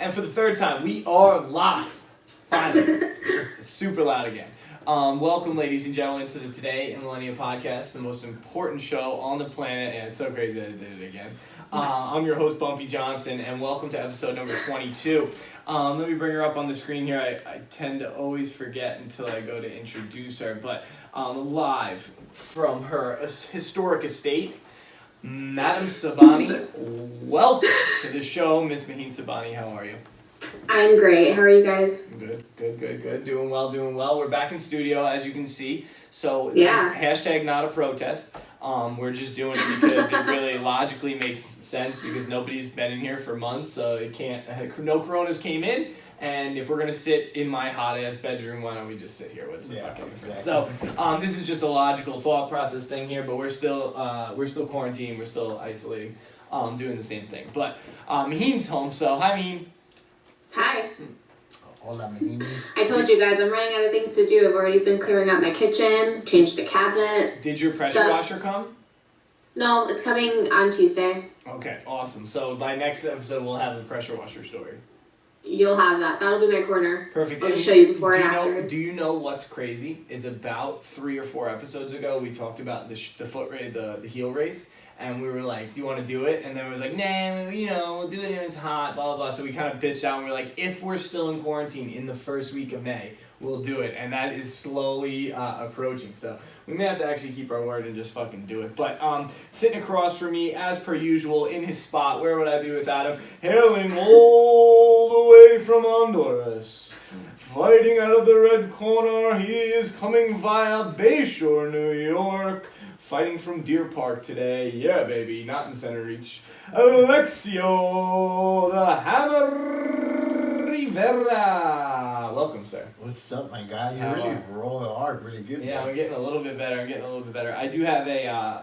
And for the third time, we are live. Finally. It's super loud again. Welcome, ladies and gentlemen, to the Today in Millennium podcast, the most important show on the planet. And it's so crazy that I did it again. I'm your host, Bumpy Johnson, and welcome to episode number 22. Let me bring her up on the screen here. I tend to always forget until I go to introduce her. But live from her historic estate, Madam Sabani, welcome to the show. Miss Maheen Sabani, how are you? I'm great. How are you guys? Good. Doing well. We're back in studio, as you can see. So this is hashtag not a protest. We're just doing it because it really logically makes sense because nobody's been in here for months, so it can't. No coronas came in, and if we're gonna sit in my hot ass bedroom, why don't we just sit here? What's the fucking difference? So this is just a logical thought process thing here, but we're still quarantined, we're still isolating, doing the same thing. But Maheen's home, so hi Maheen. Hi. Hola, Maheen. I told you guys I'm running out of things to do. I've already been clearing out my kitchen, changed the cabinet. Did your pressure washer come? No, it's coming on Tuesday. Okay, awesome. So by next episode, we'll have the pressure washer story. You'll have that. That'll be my corner. Perfect. I'm going to show you before and after. Do you know what's crazy? Is about 3 or 4 episodes ago, we talked about the foot race, the heel race. And we were like, do you want to do it? And then it was like, nah, we'll do it when it's hot, blah, blah, blah. So we kind of bitched out and we're like, if we're still in quarantine in the first week of May, we'll do it. And that is slowly approaching. So we may have to actually keep our word and just fucking do it. But sitting across from me, as per usual, in his spot, where would I be without him? Hailing all the way from Honduras. Fighting out of the red corner, he is coming via Bayshore, New York. Fighting from Deer Park today. Yeah, baby. Not in center reach. Alexio the Hammer Rivera. Welcome, sir. What's up, my guy? You're really rolling hard. Really good. Yeah, I'm getting a little bit better. I do have a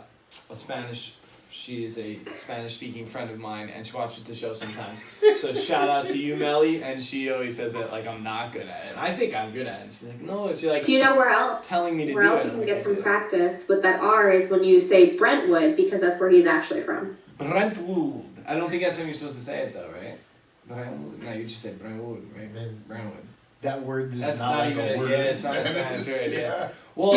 Spanish... She is a Spanish-speaking friend of mine, and she watches the show sometimes. So shout out to you, Melly. And she always says that like I'm not good at it. And I think I'm good at it. She's like, no. She's like, do you know where else? Telling me to do it. Where else you can get some practice with that R is when you say Brentwood, because that's where he's actually from. Brentwood. I don't think that's when you're supposed to say it though, right? Brentwood. No, you just said Brentwood, right? Brentwood. That word is that's not like even a word. Yeah, it's not a Spanish word. Yeah. Well,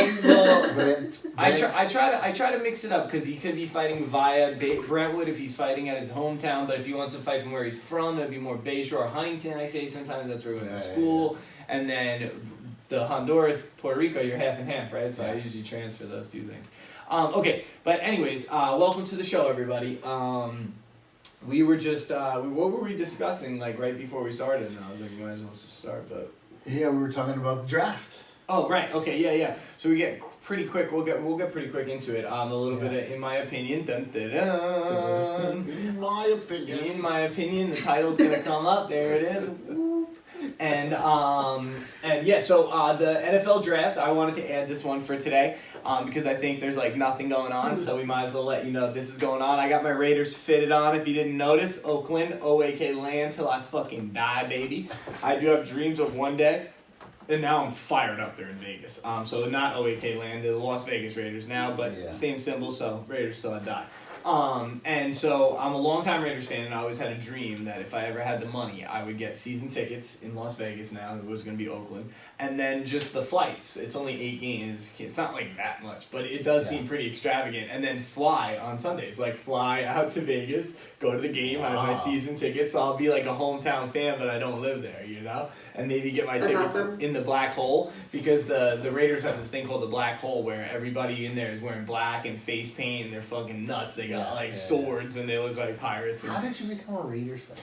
I try to mix it up because he could be fighting via Brentwood if he's fighting at his hometown, but if he wants to fight from where he's from, it'd be more Bayshore or Huntington. I say sometimes that's where he went to school, and then the Honduras, Puerto Rico, you're half and half, right? So I usually transfer those two things. Okay, but anyways, welcome to the show, everybody. We were just what were we discussing like right before we started? And I was like, you might as well start, but yeah, we were talking about the draft. Oh right, okay, yeah. So we get pretty quick. We'll get pretty quick into it. A little bit of, in my opinion. Dun, dun, dun. In my opinion, the title's gonna come up. There it is. And yeah, so the NFL draft, I wanted to add this one for today because I think there's like nothing going on, so we might as well let you know this is going on. I got my Raiders fitted on, if you didn't notice. Oakland, O-A-K land till I fucking die, baby. I do have dreams of one day, and now I'm fired up there in Vegas. So not O-A-K land, the Las Vegas Raiders now, but same symbol, so Raiders till I die. And so I'm a longtime Raiders fan, and I always had a dream that if I ever had the money, I would get season tickets in Las Vegas now. It was going to be Oakland. And then just the flights. It's only 8 games. It's not like that much, but it does seem pretty extravagant. And then fly on Sundays. Like fly out to Vegas, go to the game. I have my season tickets, so I'll be like a hometown fan, but I don't live there, you know? And maybe get my tickets in the black hole, because the Raiders have this thing called the black hole where everybody in there is wearing black and face paint, and they're fucking nuts. They got swords and they look like pirates. How did you become a Raiders fan?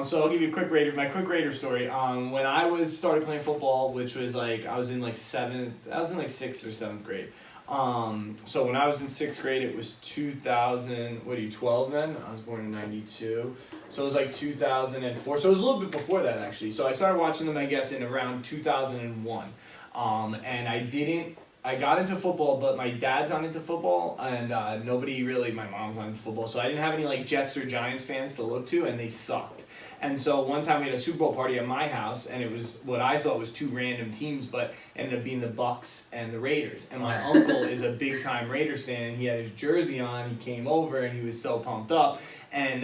So I'll give you my quick Raider story. When I started playing football, which was like I was in like 6th or 7th grade. So when I was in 6th grade, it was 2012 then? I was born in 92. So it was like 2004. So it was a little bit before that actually. So I started watching them, I guess, in around 2001. And I got into football, but my dad's not into football, and nobody really, my mom's not into football, so I didn't have any like Jets or Giants fans to look to, and they sucked. And so one time we had a Super Bowl party at my house, and it was what I thought was 2 random teams, but ended up being the Bucks and the Raiders. And my uncle is a big-time Raiders fan, and he had his jersey on. He came over, and he was so pumped up. And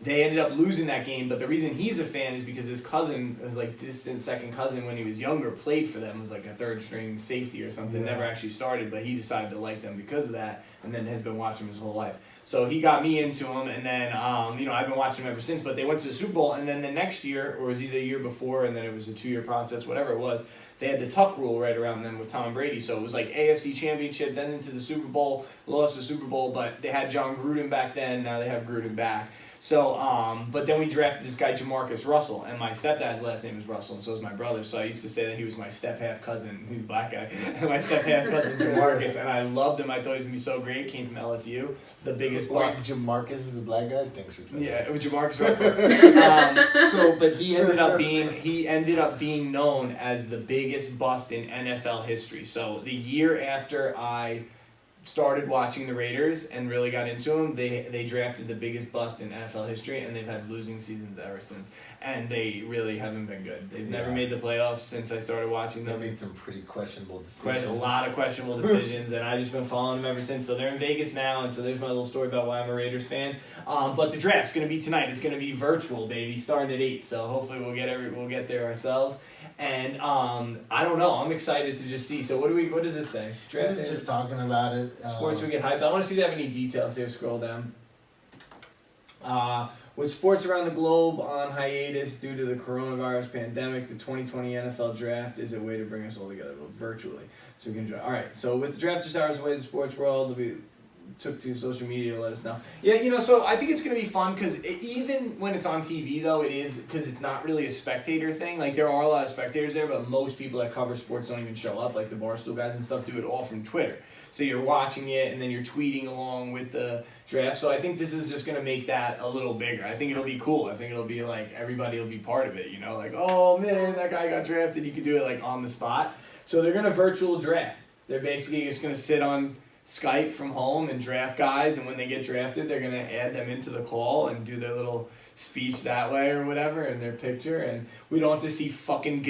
They ended up losing that game, but the reason he's a fan is because his cousin, his like distant second cousin when he was younger, played for them, was like a third string safety or something, never actually started, but he decided to like them because of that, and then has been watching them his whole life. So he got me into them, and then, I've been watching them ever since, but they went to the Super Bowl, and then the next year, or it was either the year before, and then it was a 2-year process, whatever it was, they had the tuck rule right around them with Tom Brady, so it was like AFC Championship, then into the Super Bowl, lost the Super Bowl, but they had John Gruden back then, now they have Gruden back. So, but then we drafted this guy Jamarcus Russell, and my stepdad's last name is Russell, and so is my brother. So I used to say that he was my step-half cousin. He's a black guy. And my step-half cousin Jamarcus, and I loved him. I thought he was going to be so great. Came from LSU, the biggest buck. Jamarcus is a black guy? Thanks for telling Yeah, us. it was Jamarcus Russell. But he ended up being known as the biggest bust in NFL history. So the year after I started watching the Raiders and really got into them, they drafted the biggest bust in NFL history, and they've had losing seasons ever since. And they really haven't been good. They've never made the playoffs since I started watching them. They made some pretty questionable decisions. A lot of questionable decisions, and I've just been following them ever since. So they're in Vegas now, and so there's my little story about why I'm a Raiders fan. But the draft's going to be tonight. It's going to be virtual, baby, starting at 8. So hopefully we'll get there ourselves. And I don't know. I'm excited to just see. So what does this say? Draft This is just talking about it. Sports we get hyped. I want to see if they have any details here. Scroll down. With sports around the globe on hiatus due to the coronavirus pandemic, the 2020 NFL Draft is a way to bring us all together, but virtually, so we can enjoy. All right, so with the draft just hours away, the sports world, we took to social media to let us know. Yeah, so I think it's going to be fun because even when it's on TV, though, it is because it's not really a spectator thing. Like, there are a lot of spectators there, but most people that cover sports don't even show up. Like, the Barstool guys and stuff do it all from Twitter. So you're watching it, and then you're tweeting along with the draft. So I think this is just going to make that a little bigger. I think it'll be cool. I think it'll be like everybody will be part of it, Like, oh, man, that guy got drafted. You could do it, like, on the spot. So they're going to virtual draft. They're basically just going to sit on Skype from home and draft guys, and when they get drafted, they're going to add them into the call and do their little speech that way or whatever in their picture, and we don't have to see fucking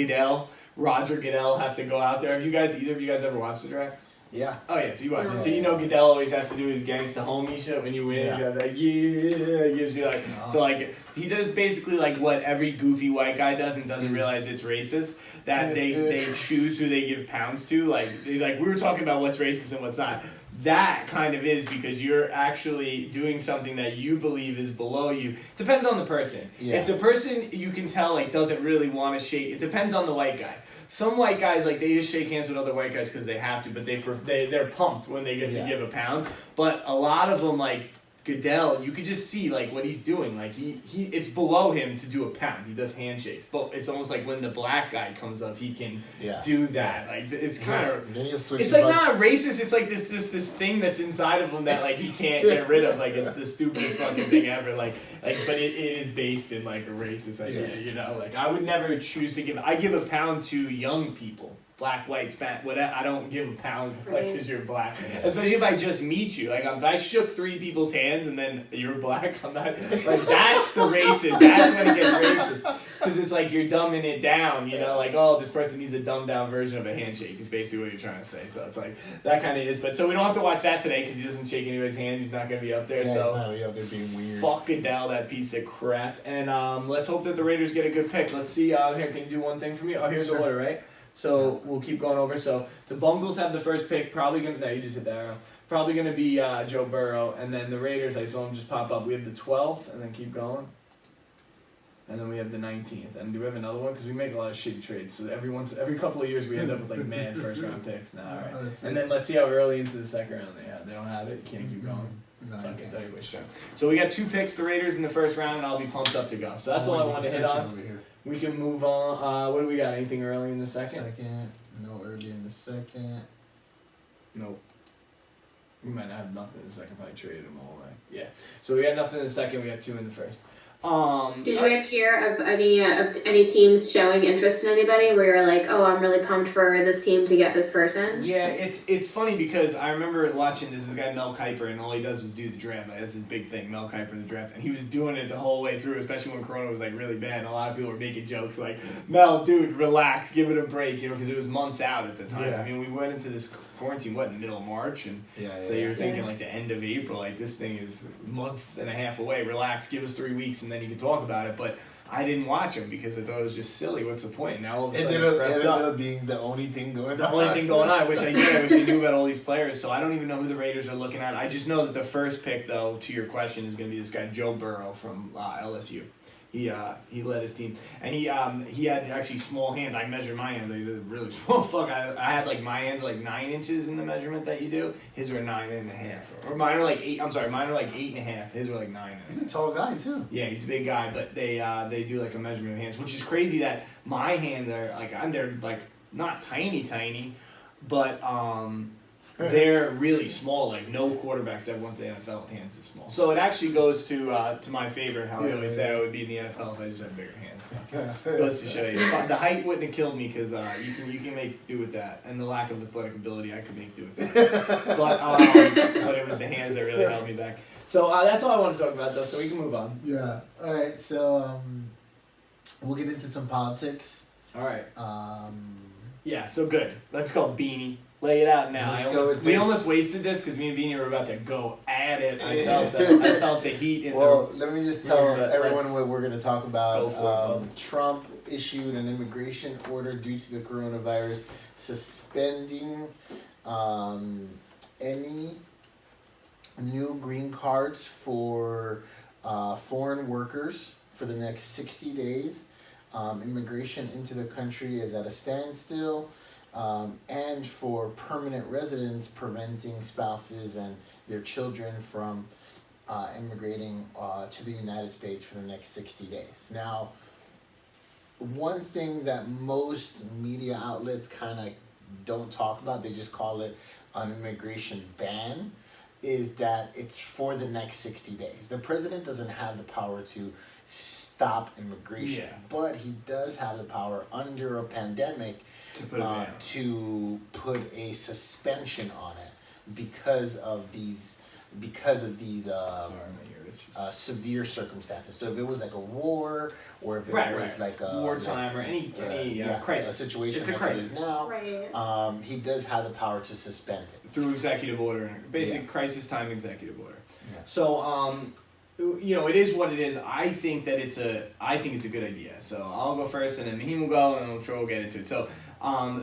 Roger Goodell have to go out there. Have either of you guys ever watched the draft? Yeah. Oh, yeah, so you watch it. So Goodell always has to do his gangsta homie shit when you win. Yeah. Gives you like... No. So, like, he does basically, like, what every goofy white guy does and doesn't realize it's racist. That they choose who they give pounds to. Like, we were talking about what's racist and what's not. That kind of is because you're actually doing something that you believe is below you. Depends on the person. Yeah. If the person, you can tell, like, doesn't really want to shake... It depends on the white guy. Some white guys, like, they just shake hands with other white guys because they have to, but they're pumped when they get to give a pound. But a lot of them, like Goodell, you could just see, like, what he's doing. Like, it's below him to do a pound. He does handshakes. But it's almost like when the black guy comes up, he can do that. Like, it's kind of... It's, like, not racist. It's, like, this thing that's inside of him that, like, he can't get rid of. Like, it's the stupidest fucking thing ever. Like, but it is based in, like, a racist idea, Like, I would never choose to give... I give a pound to young people. Black, white, whatever. I don't give a pound because you're black. Especially if I just meet you. Like, if I shook 3 people's hands and then you're black, I'm not... Like, that's the racist. That's when it gets racist. Because it's like you're dumbing it down, Like, oh, this person needs a dumbed down version of a handshake is basically what you're trying to say. So it's like, that kind of is. But so we don't have to watch that today because he doesn't shake anybody's hand. He's not going to be up there. Yeah, so he's not really up there being weird. Fuck Goodell, that piece of crap. And let's hope that the Raiders get a good pick. Let's see. Here, can you do one thing for me? Oh, here's the order, right? So we'll keep going over. So the Bungles have the first pick. Probably going to... No, you just hit the arrow. Probably going to be Joe Burrow. And then the Raiders, I saw him just pop up. We have the 12th, and then keep going. And then we have the 19th. And do we have another one? Because we make a lot of shitty trades. So every couple of years we end up with, like, mad first-round picks. Nah, all right. And then let's see how early into the second round they have. They don't have it. You can't keep going. No, Fuck it. Anyway, sure. So we got 2 picks, the Raiders in the first round, and I'll be pumped up to go. So that's all I wanted to hit on. We can move on. What do we got? Anything early in the second? No early in the second. Nope. We might not have nothing in the second. Probably traded them all away. Yeah. So we got nothing in the second. We got 2 in the first. Did you guys hear of any teams showing interest in anybody where you're like, oh, I'm really pumped for this team to get this person? Yeah, it's funny because I remember watching this guy Mel Kiper, and all he does is do the draft. Like, that's his big thing, Mel Kiper, the draft, and he was doing it the whole way through, especially when Corona was like really bad, and a lot of people were making jokes like, Mel, dude, relax, give it a break, because it was months out at the time. Yeah. I mean, we went into this quarantine in the middle of March, and Yeah, so you're thinking like the end of April, like this thing is months and a half away. Relax, give us 3 weeks, and then you can talk about it. But I didn't watch him because I thought it was just silly. What's the point? Now all of a sudden, It ended up being the only thing going on. the only thing going on. I wish I did. I wish I knew about all these players. So I don't even know who the Raiders are looking at. I just know that the first pick, though, to your question, is going to be this guy Joe Burrow from LSU. He led his team, and he had actually small hands. I measured my hands; they're really small. Fuck, I had like my hands were like 9 inches in the measurement that you do. His were 9.5, or mine are like 8. I'm sorry, mine are like 8.5. His were like 9. He's a tall guy too. Yeah, he's a big guy, but they do like a measurement of hands, which is crazy that my hands are they're like not tiny, but they're really small. Like no quarterbacks ever went to the NFL with hands this small. So it actually goes to my favorite. How I always say I would be in the NFL if I just had bigger hands. Goes to show you. The height wouldn't have killed me because you can make do with that, and the lack of athletic ability I could make do with that. But it was the hands that really held me back. So that's all I want to talk about though. So we can move on. Yeah. All right. So we'll get into some politics. All right. Yeah. So good. Let's go, Beanie. Lay it out now. We almost wasted this because me and Beanie were about to go at it. I felt the heat in let me just tell everyone what we're going to talk about. Trump issued an immigration order due to the coronavirus, suspending any new green cards for foreign workers for the next 60 days. Immigration into the country is at a standstill. And for permanent residents, preventing spouses and their children from immigrating to the United States for the next 60 days. Now, one thing that most media outlets kind of don't talk about, they just call it an immigration ban, is that it's for the next 60 days. The president doesn't have the power to stop immigration, but he does have the power under a pandemic to put a suspension on it because of these severe circumstances. So if it was like a war, or if it was like a wartime, or any crisis, a situation it's a like crisis. it is now, he does have the power to suspend it through executive order, basic crisis time executive order. Yeah. So it is what it is. I think it's a good idea. So I'll go first, and then Mahim will go, and I'm sure we'll get into it. So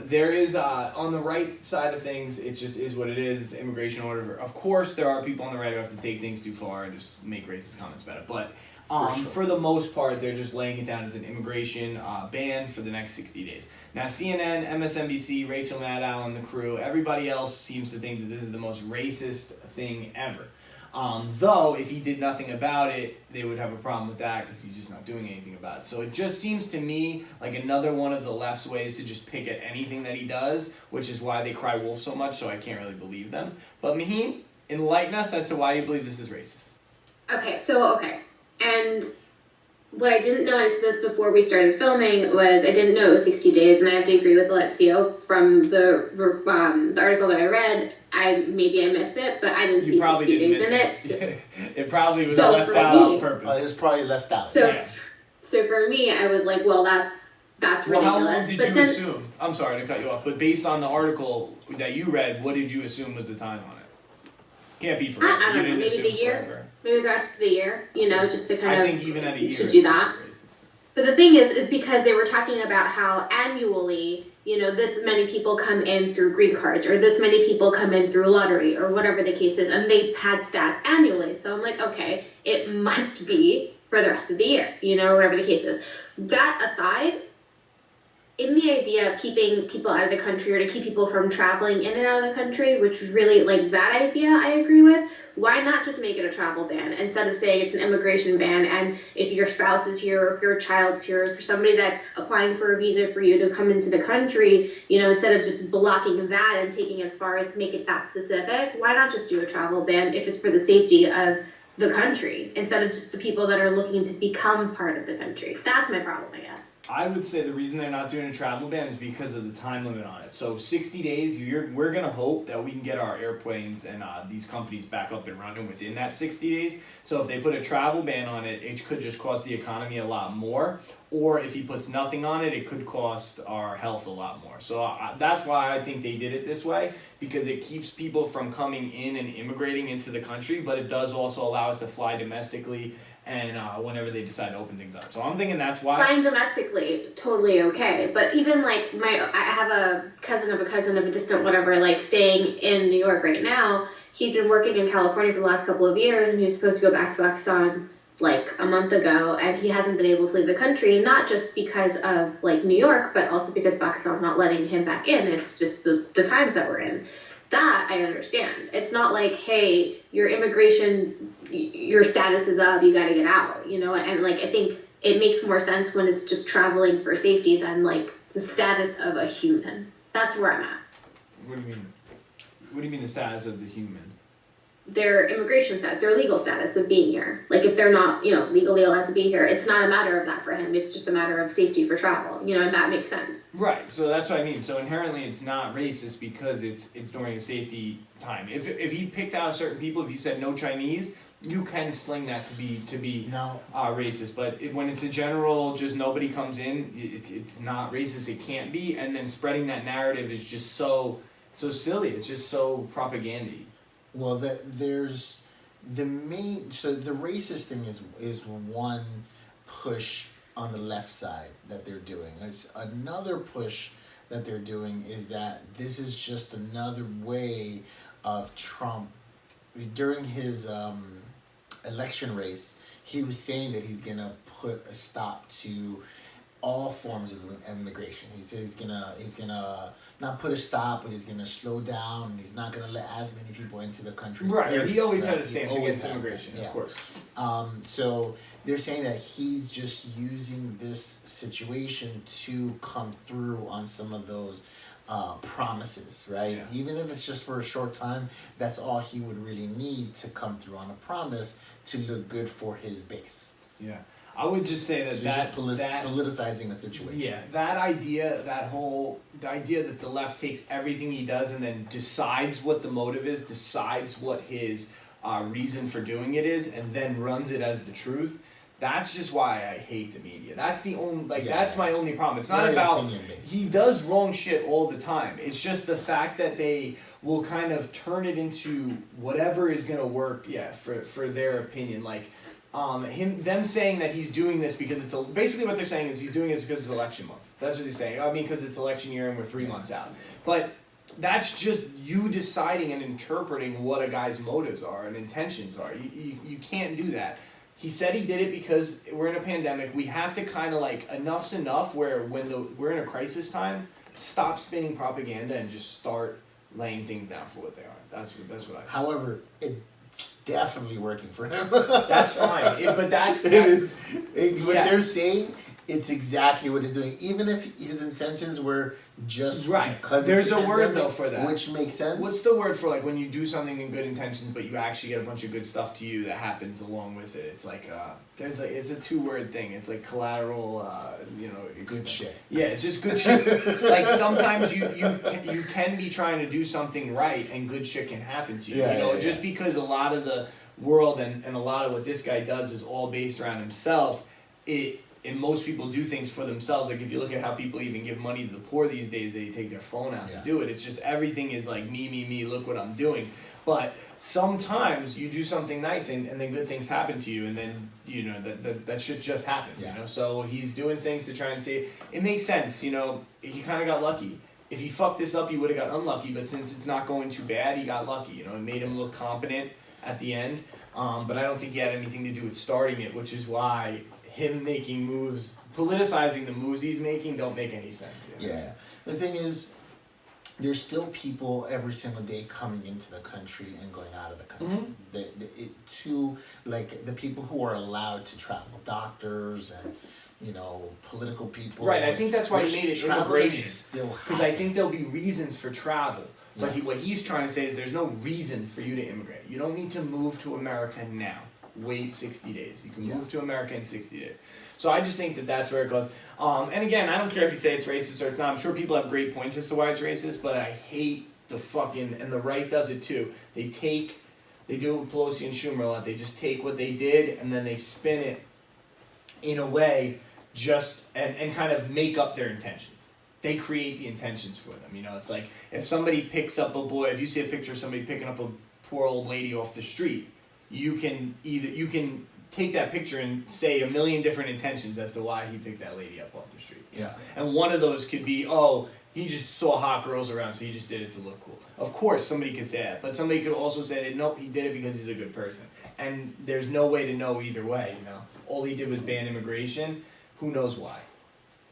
there is on the right side of things, it just is what it is. It's immigration order. Of course, there are people on the right who have to take things too far and just make racist comments about it. But for the most part, they're just laying it down as an immigration ban for the next 60 days. Now, CNN, MSNBC, Rachel Maddow, and the crew, everybody else seems to think that this is the most racist thing ever. Though, if he did nothing about it, they would have a problem with that because he's just not doing anything about it. So it just seems to me like another one of the left's ways to just pick at anything that he does, which is why they cry wolf so much, so I can't really believe them. But Maheen, enlighten us as to why you believe this is racist. Okay. And what I didn't know into this before we started filming was I didn't know it was 60 days, and I have to agree with Alexio from the article that I read. Maybe I missed it, but I didn't see 60 days in it. It probably was left out on purpose. It was probably left out. So for me, I was like, well, that's ridiculous. Well, how long did you assume? I'm sorry to cut you off, but based on the article that you read, what did you assume was the time on it? Can't be forever. I don't know, maybe the year. Forever. Maybe the rest of the year, just to kind of... I think even at a year, should do that. But the thing is because they were talking about how annually, this many people come in through green cards, or this many people come in through lottery, or whatever the case is, and they had stats annually. So I'm like, okay, it must be for the rest of the year, whatever the case is. That aside, in the idea of keeping people out of the country, or to keep people from traveling in and out of the country, which really, that idea I agree with, why not just make it a travel ban instead of saying it's an immigration ban, and if your spouse is here, or if your child's here, or for somebody that's applying for a visa for you to come into the country, instead of just blocking that and taking it as far as to make it that specific, why not just do a travel ban if it's for the safety of the country instead of just the people that are looking to become part of the country. That's my problem, I guess. I would say the reason they're not doing a travel ban is because of the time limit on it. So 60 days, we're going to hope that we can get our airplanes and these companies back up and running within that 60 days. So if they put a travel ban on it, it could just cost the economy a lot more. Or if he puts nothing on it, it could cost our health a lot more. So that's why I think they did it this way, because it keeps people from coming in and immigrating into the country, but it does also allow us to fly domestically and whenever they decide to open things up. So I'm thinking that's why. Flying domestically, totally okay. But even like I have a cousin of a distant whatever, like staying in New York right now. He's been working in California for the last couple of years, and he was supposed to go back to Pakistan like a month ago, and he hasn't been able to leave the country, not just because of like New York, but also because Pakistan's not letting him back in. It's just the times that we're in. That I understand. It's not like, hey, your immigration, your status is up, you got to get out, you know? And like, I think it makes more sense when it's just traveling for safety than like the status of a human. That's where I'm at. What do you mean? What do you mean the status of the human? Their immigration status, their legal status of being here. Like if they're not, you know, legally allowed to be here, it's not a matter of that for him. It's just a matter of safety for travel, you know, and that makes sense. Right. So that's what I mean. So inherently, it's not racist because it's during a safety time. If he picked out certain people, if he said no Chinese, you can sling that to be No. Racist. But when it's a general, just nobody comes in, it's not racist. It can't be. And then spreading that narrative is just so silly. It's just so propagandy. Well, there's the main. So the racist thing is one push on the left side that they're doing. It's another push that they're doing is that this is just another way of Trump. During his election race, he was saying that he's gonna put a stop to all forms of immigration. He says he's gonna not put a stop, but he's gonna slow down, and he's not gonna let as many people into the country. Right. He always had a He stance always against had immigration, that, yeah. of course. So they're saying that he's just using this situation to come through on some of those promises, right? Yeah. Even if it's just for a short time, that's all he would really need to come through on a promise to look good for his base. Yeah. I would just say So he's just politicizing a situation. Yeah, that idea, the idea that the left takes everything he does and then decides what the motive is, decides what his reason for doing it is, and then runs it as the truth. That's just why I hate the media. That's the only, that's my only problem. It's not Very about, opinion-based. he does wrong shit all the time. It's just the fact that they will kind of turn it into whatever is going to work, for their opinion. Like, them saying that he's doing this because it's basically what they're saying is he's doing this because it's election month. That's what he's saying. I mean, because it's election year and we're 3 months out. But that's just you deciding and interpreting what a guy's motives are and intentions are. You can't do that. He said he did it because we're in a pandemic. We have to kind of like enough's enough where when we're in a crisis time, stop spinning propaganda and just start laying things down for what they are. That's what I. However, it's definitely working for him. That's fine, but that's what they're saying. It's exactly what he's doing, even if his intentions were just right. Because there's it's a word pandemic, though for that, which makes sense. What's the word for like when you do something in good intentions, but you actually get a bunch of good stuff to you that happens along with it? It's like it's a 2-word thing. It's like collateral, good shit. Yeah, it's just good shit. Like sometimes you can be trying to do something right and good shit can happen to you. Just because a lot of the world and a lot of what this guy does is all based around himself. And most people do things for themselves. Like if you look at how people even give money to the poor these days, they take their phone out to do it. It's just everything is like me, look what I'm doing. But sometimes you do something nice and then good things happen to you and then, that shit just happens, So he's doing things to try and see. It makes sense, he kind of got lucky. If he fucked this up, he would have got unlucky. But since it's not going too bad, he got lucky. It made him look competent at the end. But I don't think he had anything to do with starting it, which is why him making moves, politicizing the moves he's making don't make any sense. Yeah. The thing is, there's still people every single day coming into the country and going out of the country. Mm-hmm. The people who are allowed to travel, doctors and, political people. Right, I think that's why he made it immigration. Because I think there'll be reasons for travel. But what he's trying to say is there's no reason for you to immigrate. You don't need to move to America now. wait 60 days. You can move to America in 60 days. So I just think that that's where it goes. And again, I don't care if you say it's racist or it's not. I'm sure people have great points as to why it's racist, but I hate the fucking, and the right does it too. They do it with Pelosi and Schumer a lot. They just take what they did and then they spin it in a way and kind of make up their intentions. They create the intentions for them. You know, it's like if somebody picks up a boy, if you see a picture of somebody picking up a poor old lady off the street, you can take that picture and say a million different intentions as to why he picked that lady up off the street. You know? And one of those could be, oh, he just saw hot girls around, so he just did it to look cool. Of course, somebody could say that, but somebody could also say that, nope, he did it because he's a good person. And there's no way to know either way, you know. All he did was ban immigration. Who knows why?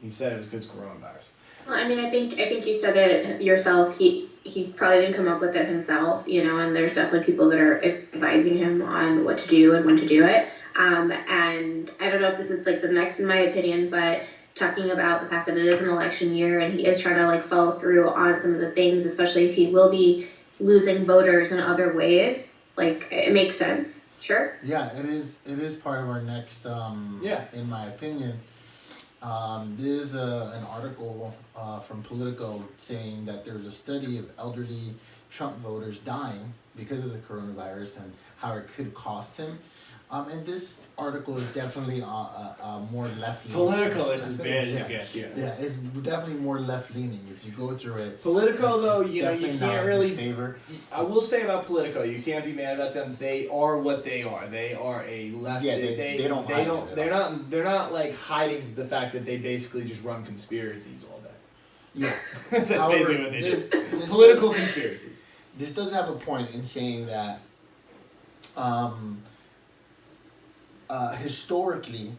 He said it was because coronavirus. Well, I mean, I think you said it yourself. He probably didn't come up with it himself, you know, and there's definitely people that are advising him on what to do and when to do it. And I don't know if this is like the next in my opinion, but talking about the fact that it is an election year and he is trying to like follow through on some of the things, especially if he will be losing voters in other ways, like it makes sense. Sure. Yeah, it is part of our next, in my opinion. There's an article from Politico saying that there's a study of elderly Trump voters dying because of the coronavirus and how it could cost him. And this article is definitely more left-leaning. Politico is as bad as it gets, Yeah, it's definitely more left-leaning if you go through it. Politico, though, you know, you can't really... favor. I will say about Politico, you can't be mad about them. They are what they are. They are a left... Yeah, they don't hide it. They're not like hiding the fact that they basically just run conspiracies all day. Yeah. That's However, basically what they do. Political conspiracies. This does have a point in saying that historically,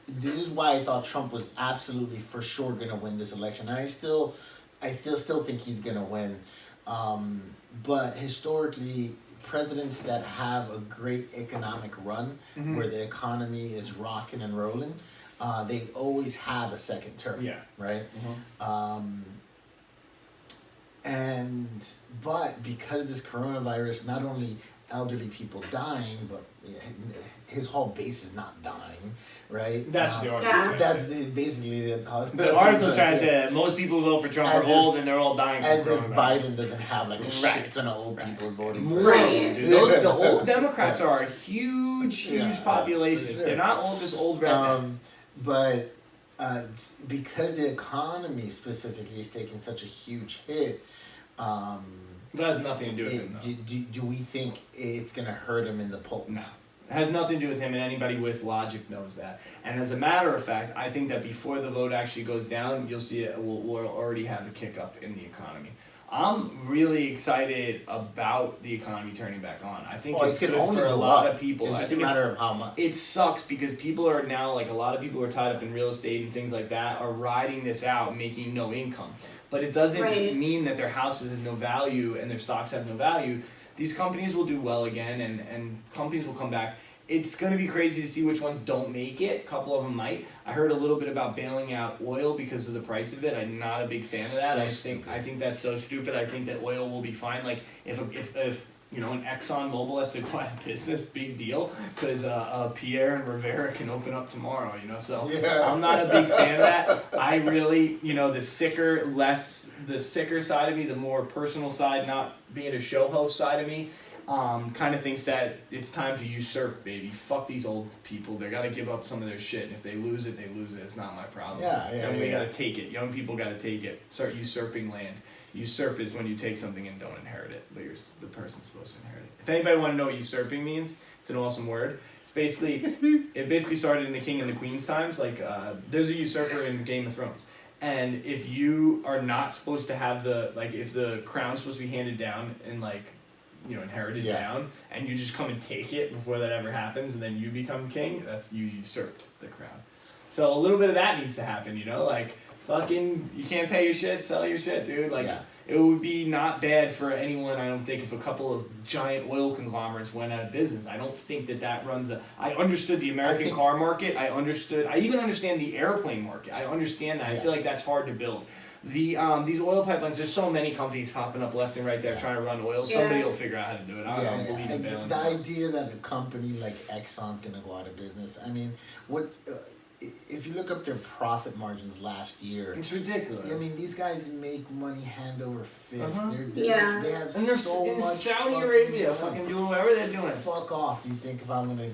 this is why I thought Trump was absolutely for sure going to win this election. And I still think he's going to win. But historically, presidents that have a great economic run, where the economy is rocking and rolling, they always have a second term. Yeah. Right? But because of this coronavirus, not only elderly people dying, but his whole base is not dying, right? That's the article. That's basically the article's trying to say that most people who vote for Trump are old and they're all dying from as if coronavirus. Biden doesn't have like a shit ton of old people voting for him. Dude, the old Democrats are a huge population. They're not all just old rednecks. But because the economy specifically is taking such a huge hit, that has nothing to do with him, though. Do we think it's going to hurt him in the polls? No. It has nothing to do with him, and anybody with logic knows that. And as a matter of fact, I think that before the vote actually goes down, you'll see it will already have a kick up in the economy. I'm really excited about the economy turning back on. I think it's good for a lot of people. It's just a matter of how much. It sucks because people are now, like a lot of people who are tied up in real estate and things like that are riding this out, making no income. But it doesn't mean that their houses have no value and their stocks have no value. These companies will do well again and companies will come back. It's going to be crazy to see which ones don't make it. A couple of them might. I heard a little bit about bailing out oil because of the price of it. I'm not a big fan of that. I think that's so stupid. I think that oil will be fine. Like if you know, an Exxon Mobil has to go out of business, big deal, because Pierre and Rivera can open up tomorrow, you know, so I'm not a big fan of that. I really, you know, the sicker side of me, the more personal side, not being a show host side of me, kind of thinks that it's time to usurp, baby. Fuck these old people. They got to give up some of their shit, and if they lose it, they lose it. It's not my problem. We got to take it. Young people got to take it. Start usurping land. Usurp is when you take something and don't inherit it, but the person's supposed to inherit it. If anybody want to know what usurping means, it's an awesome word. It's basically, it basically started in the King and the Queen's times. Like, there's a usurper in Game of Thrones. And if you are not supposed to have if the crown's supposed to be handed down and inherited down, and you just come and take it before that ever happens, and then you become king, that's you usurped the crown. So a little bit of that needs to happen, you know, like, fucking, you can't pay your shit, sell your shit, dude. Like, it would be not bad for anyone, I don't think, if a couple of giant oil conglomerates went out of business. I don't think that runs I understood the American car market. I even understand the airplane market. I understand that. I feel like that's hard to build. these oil pipelines. There's so many companies popping up left and right there trying to run oil. Somebody will figure out how to do it. I don't believe in bailing. The idea that a company like Exxon's gonna go out of business. I mean, what? If you look up their profit margins last year, it's ridiculous. I mean, these guys make money hand over fist. Uh-huh. They have and they're so in much Saudi Arabia, fucking doing whatever they're doing. Fuck off! Do you think if I'm gonna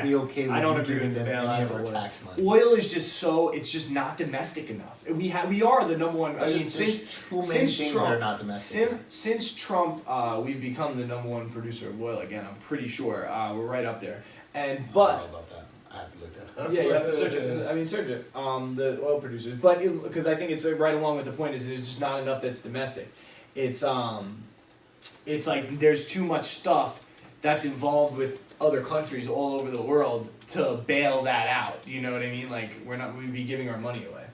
be okay with I don't you agree giving with them the any of bailouts our of oil. tax money? Oil is just it's just not domestic enough. We are the number one. I mean, since too many things Trump, that are not domestic. Since Trump, we've become the number one producer of oil again. I'm pretty sure we're right up there. I don't know about that. I have to look that up. Yeah, you have to search it. I mean, search it. The oil producers, but because I think it's right along with the point is there's just not enough that's domestic. It's like there's too much stuff that's involved with other countries all over the world to bail that out. You know what I mean? Like we'd be giving our money away.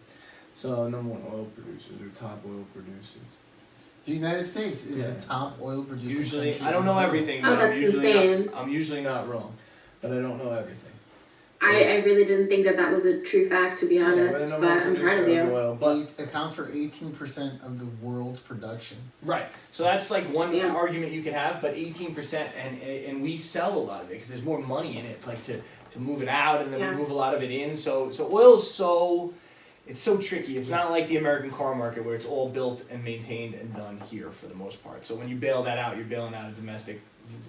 So number one oil producers or top oil producers. The United States is the top oil producer. Usually, I don't know everything, but I'm usually not wrong, but I don't know everything. I really didn't think that was a true fact, to be honest, but I'm proud of you. Oil, but it accounts for 18% of the world's production. Right. So that's like one argument you can have, but 18%, and we sell a lot of it because there's more money in it, like to move it out, and then we move a lot of it in. So oil's it's so tricky. It's not like the American car market where it's all built and maintained and done here for the most part. So when you bail that out, you're bailing out a domestic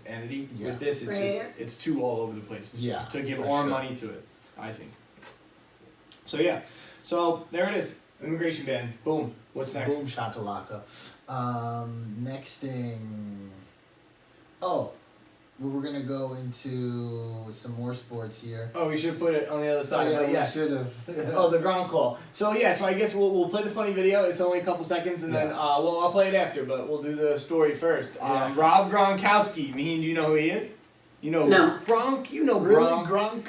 entity. Yeah. With this, it's too all over the place to give our money to it, I think. So so there it is, immigration ban. Boom. What's next? Boom shakalaka. Next thing. Oh, we're gonna go into some more sports here. Oh, we should put it on the other side. We should have. Oh, the Gronk call. So so I guess we'll play the funny video. It's only a couple seconds, and then I'll play it after, but we'll do the story first. Rob Gronkowski. Miheen, do you know who he is? You know Gronk. You know really? Gronk.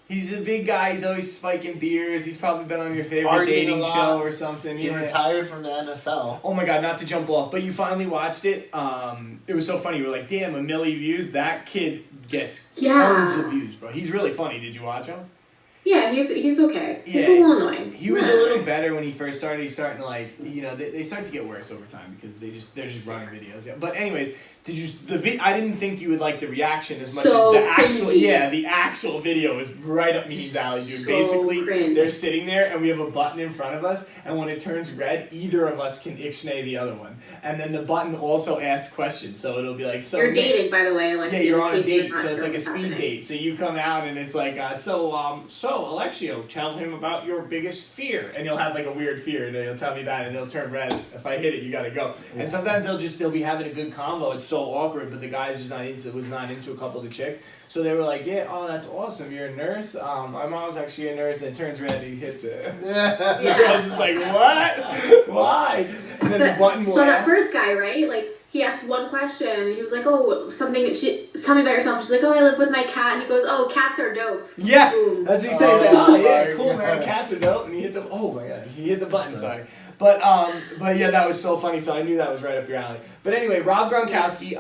He's a big guy. He's always spiking beers. He's probably been on your favorite dating show or something. He retired from the NFL. Oh my God, not to jump off, but you finally watched it. It was so funny. You were like, damn, 1 million views. That kid gets tons of views, bro. He's really funny. Did you watch him? Yeah, he's okay. He's a little annoying. He was a little better when he first started. He's starting to they start to get worse over time because they're just running videos. Yeah. But anyways, I didn't think you would like the reaction as much as the actual the actual video is right up Miheen's alley, dude. Basically, they're sitting there and we have a button in front of us, and when it turns red, either of us can ixnay the other one. And then the button also asks questions, so it'll be like, so you're dating, by the way. Like, you're on a date, so it's like a speed date. So you come out and it's like, so Alexio, tell him about your biggest fear, and you'll have like a weird fear, and they'll tell me that, and they'll turn red. If I hit it, you gotta go. And sometimes they'll be having a good convo. It's so awkward, but the guy's just was not into a couple of the chick. So they were like, that's awesome. You're a nurse. My mom's actually a nurse, and it turns red, and he hits it. The girl's just like, what? Why? And then the button will that first guy, right? Like, he asked one question, and he was like, oh, tell me about yourself. She's like, oh, I live with my cat. And he goes, oh, cats are dope. Yeah, that's what he said. He's like, cool, God. man, cats are dope. And he hit he hit the button, sorry. But yeah, that was so funny, so I knew that was right up your alley. But anyway, Rob Gronkowski,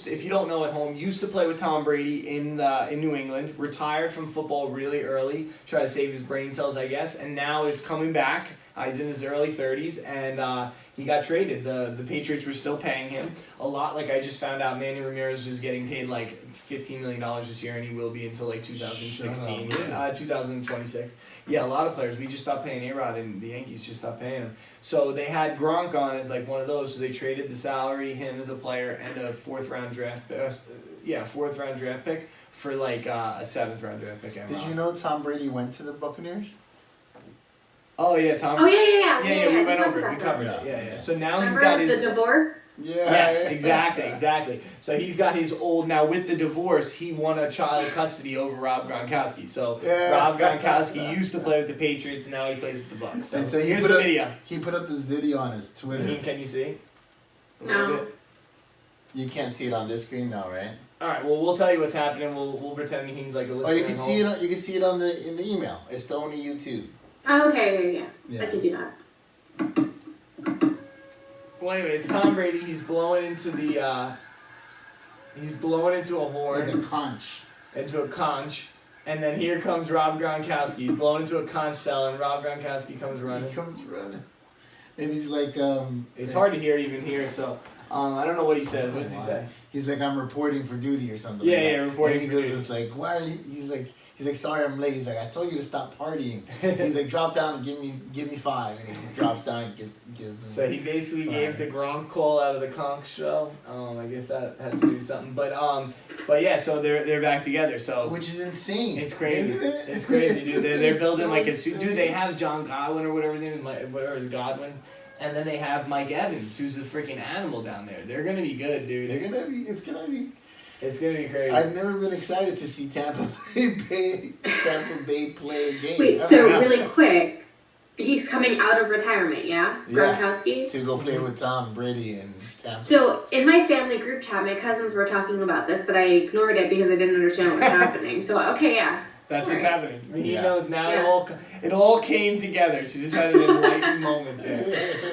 if you don't know at home, used to play with Tom Brady in New England, retired from football really early, tried to save his brain cells, I guess, and now is coming back. He's in his early 30s, and he got traded. The Patriots were still paying him a lot. Like I just found out, Manny Ramirez was getting paid like $15 million this year, and he will be until like 2016, 2026. Yeah, a lot of players. We just stopped paying A-Rod, and the Yankees just stopped paying him. So they had Gronk on as like one of those. So they traded the salary, him as a player, and a fourth round draft pick for like a 7th round draft pick. Did you know Tom Brady went to the Buccaneers? Oh yeah, Tom. Oh yeah. We went over it. We covered it. Yeah. So now Remember he's got his the divorce. Yeah. Yes, exactly. So he's got his now with the divorce, he won a child custody over Rob Gronkowski. So Rob Gronkowski used to play with the Patriots, and now he plays with the Bucs. So here's the video. He put up this video on his Twitter. Can you see? No. You can't see it on this screen now, right? All right. Well, we'll tell you what's happening. We'll pretend he's like a listener. Oh, you can see it. You can see it in the email. It's the only YouTube. Oh, okay, yeah. I can do that. Well, anyway, it's Tom Brady. He's blowing into a horn. Like a conch. Into a conch. And then here comes Rob Gronkowski. He's blowing into a conch cell, and Rob Gronkowski comes running. He comes running. And he's like, It's hard to hear even here, so I don't know what he says. What does he say? He's like, I'm reporting for duty or something. Yeah, like that. yeah, reporting. And he goes, it's like, why are you? He's like, sorry, I'm late. He's like, I told you to stop partying. He's like, drop down and give me 5, and he drops down and gives them. So he basically gave the Gronk call out of the Conk show. I guess that had to do something, but yeah, so they're back together. So which is insane. It's crazy. Isn't it? It's crazy, dude. They're building so like a insane. dude. They have John Godwin or whatever his name is, whatever is Godwin. And then they have Mike Evans, who's a freaking animal down there. They're gonna be good, dude. It's gonna be crazy. I've never been excited to see Tampa Bay play a game. Wait, so really quick, he's coming out of retirement, yeah? Gronkowski? To go play with Tom Brady and Tampa. So in my family group chat, my cousins were talking about this, but I ignored it because I didn't understand what was happening. So okay, yeah. That's what's happening. I mean, he Yeah. knows now. It all came together. She just had an enlightened moment there.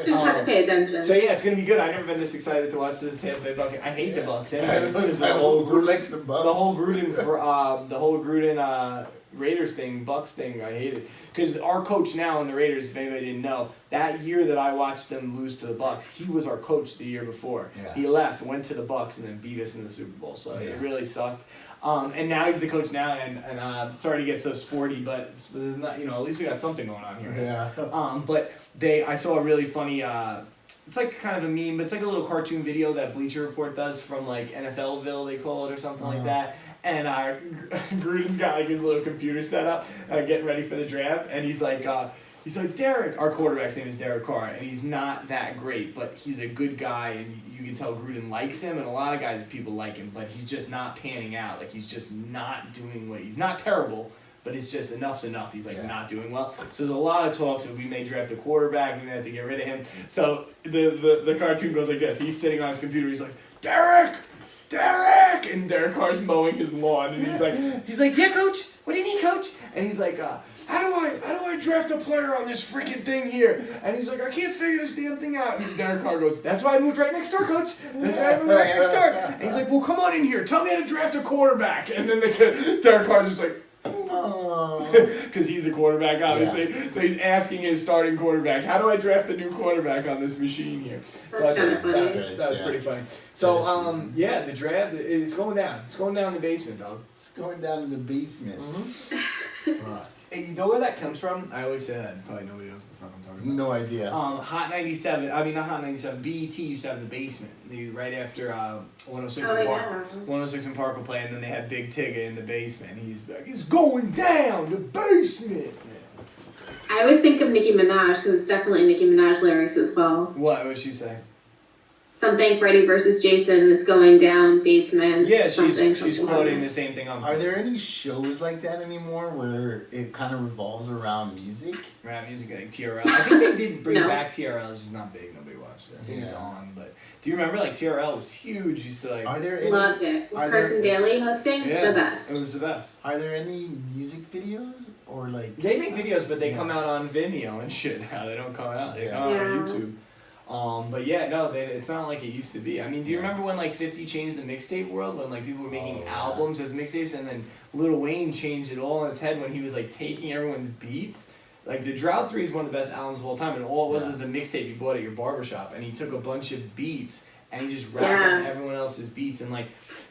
Just have to pay attention. So yeah, it's gonna be good. I've never been this excited to watch the Tampa Bay Bucks. I hate the Bucks. Who likes the Bucks? The whole Gruden Raiders thing, Bucks thing, I hate it. Because our coach now in the Raiders, if anybody didn't know, that year that I watched them lose to the Bucks, he was our coach the year before. Yeah. He left, went to the Bucks, and then beat us in the Super Bowl. So it really sucked. And now he's the coach now, and sorry to get so sporty, but it's not, at least we got something going on here. Yeah. But I saw a really funny. It's like kind of a meme, but it's like a little cartoon video that Bleacher Report does from like NFLville, they call it, or something like that. And Gruden's got like his little computer set up, getting ready for the draft, and he's like, Derek, our quarterback's name is Derek Carr, and he's not that great, but he's a good guy, and you can tell Gruden likes him, and a lot of people like him, but he's just not panning out. Like, he's just not doing he's not terrible, but it's just enough's enough. He's not doing well. So there's a lot of talks that we may draft a quarterback, we may have to get rid of him. So the cartoon goes like this. He's sitting on his computer, he's like, Derek! And Derek Carr's mowing his lawn, and he's like, yeah, coach, what do you need, coach? And he's like, how do I draft a player on this freaking thing here? And he's like, I can't figure this damn thing out. And Derek Carr goes, that's why I moved right next door, coach. That's why I moved right next door. And he's like, well, come on in here, tell me how to draft a quarterback. And then Derek Carr's just like, because he's a quarterback, obviously. Yeah. So he's asking his starting quarterback, how do I draft a new quarterback on this machine here? So I thought that was pretty funny. So, the draft, it's going down. It's going down in the basement, dog. It's going down in the basement. Mm-hmm. Hey, you know where that comes from? I always say that. Probably nobody knows what the fuck I'm talking about. No idea. Hot 97. I mean, not Hot 97. BET used to have the basement. Right after 106 in Park. Yeah. 106 in Park will play, and then they had Big Tigger in the basement. He's like, it's going down the basement. I always think of Nicki Minaj because it's definitely Nicki Minaj lyrics as well. What would she say? Something Freddy versus Jason, it's going down, basement. Yeah, she's quoting the same thing. Are there any shows like that anymore where it kind of revolves around music? Rap music, like TRL. I think they did bring back TRL. It's just not big. Nobody watched it. I think it's on. But do you remember TRL was huge? Used to Are there any? Loved it. With Carson Daly hosting, the best. It was the best. Are there any music videos or like? They make videos, but they come out on Vimeo and shit now. They don't come out. They come out on YouTube. But it's not like it used to be. I mean, do you remember when 50 changed the mixtape world? When people were making albums as mixtapes, and then Lil Wayne changed it all on its head when he was taking everyone's beats? The Drought 3 is one of the best albums of all time, and all it was a mixtape you bought at your barbershop, and he took a bunch of beats and he just rapped on everyone else's beats, and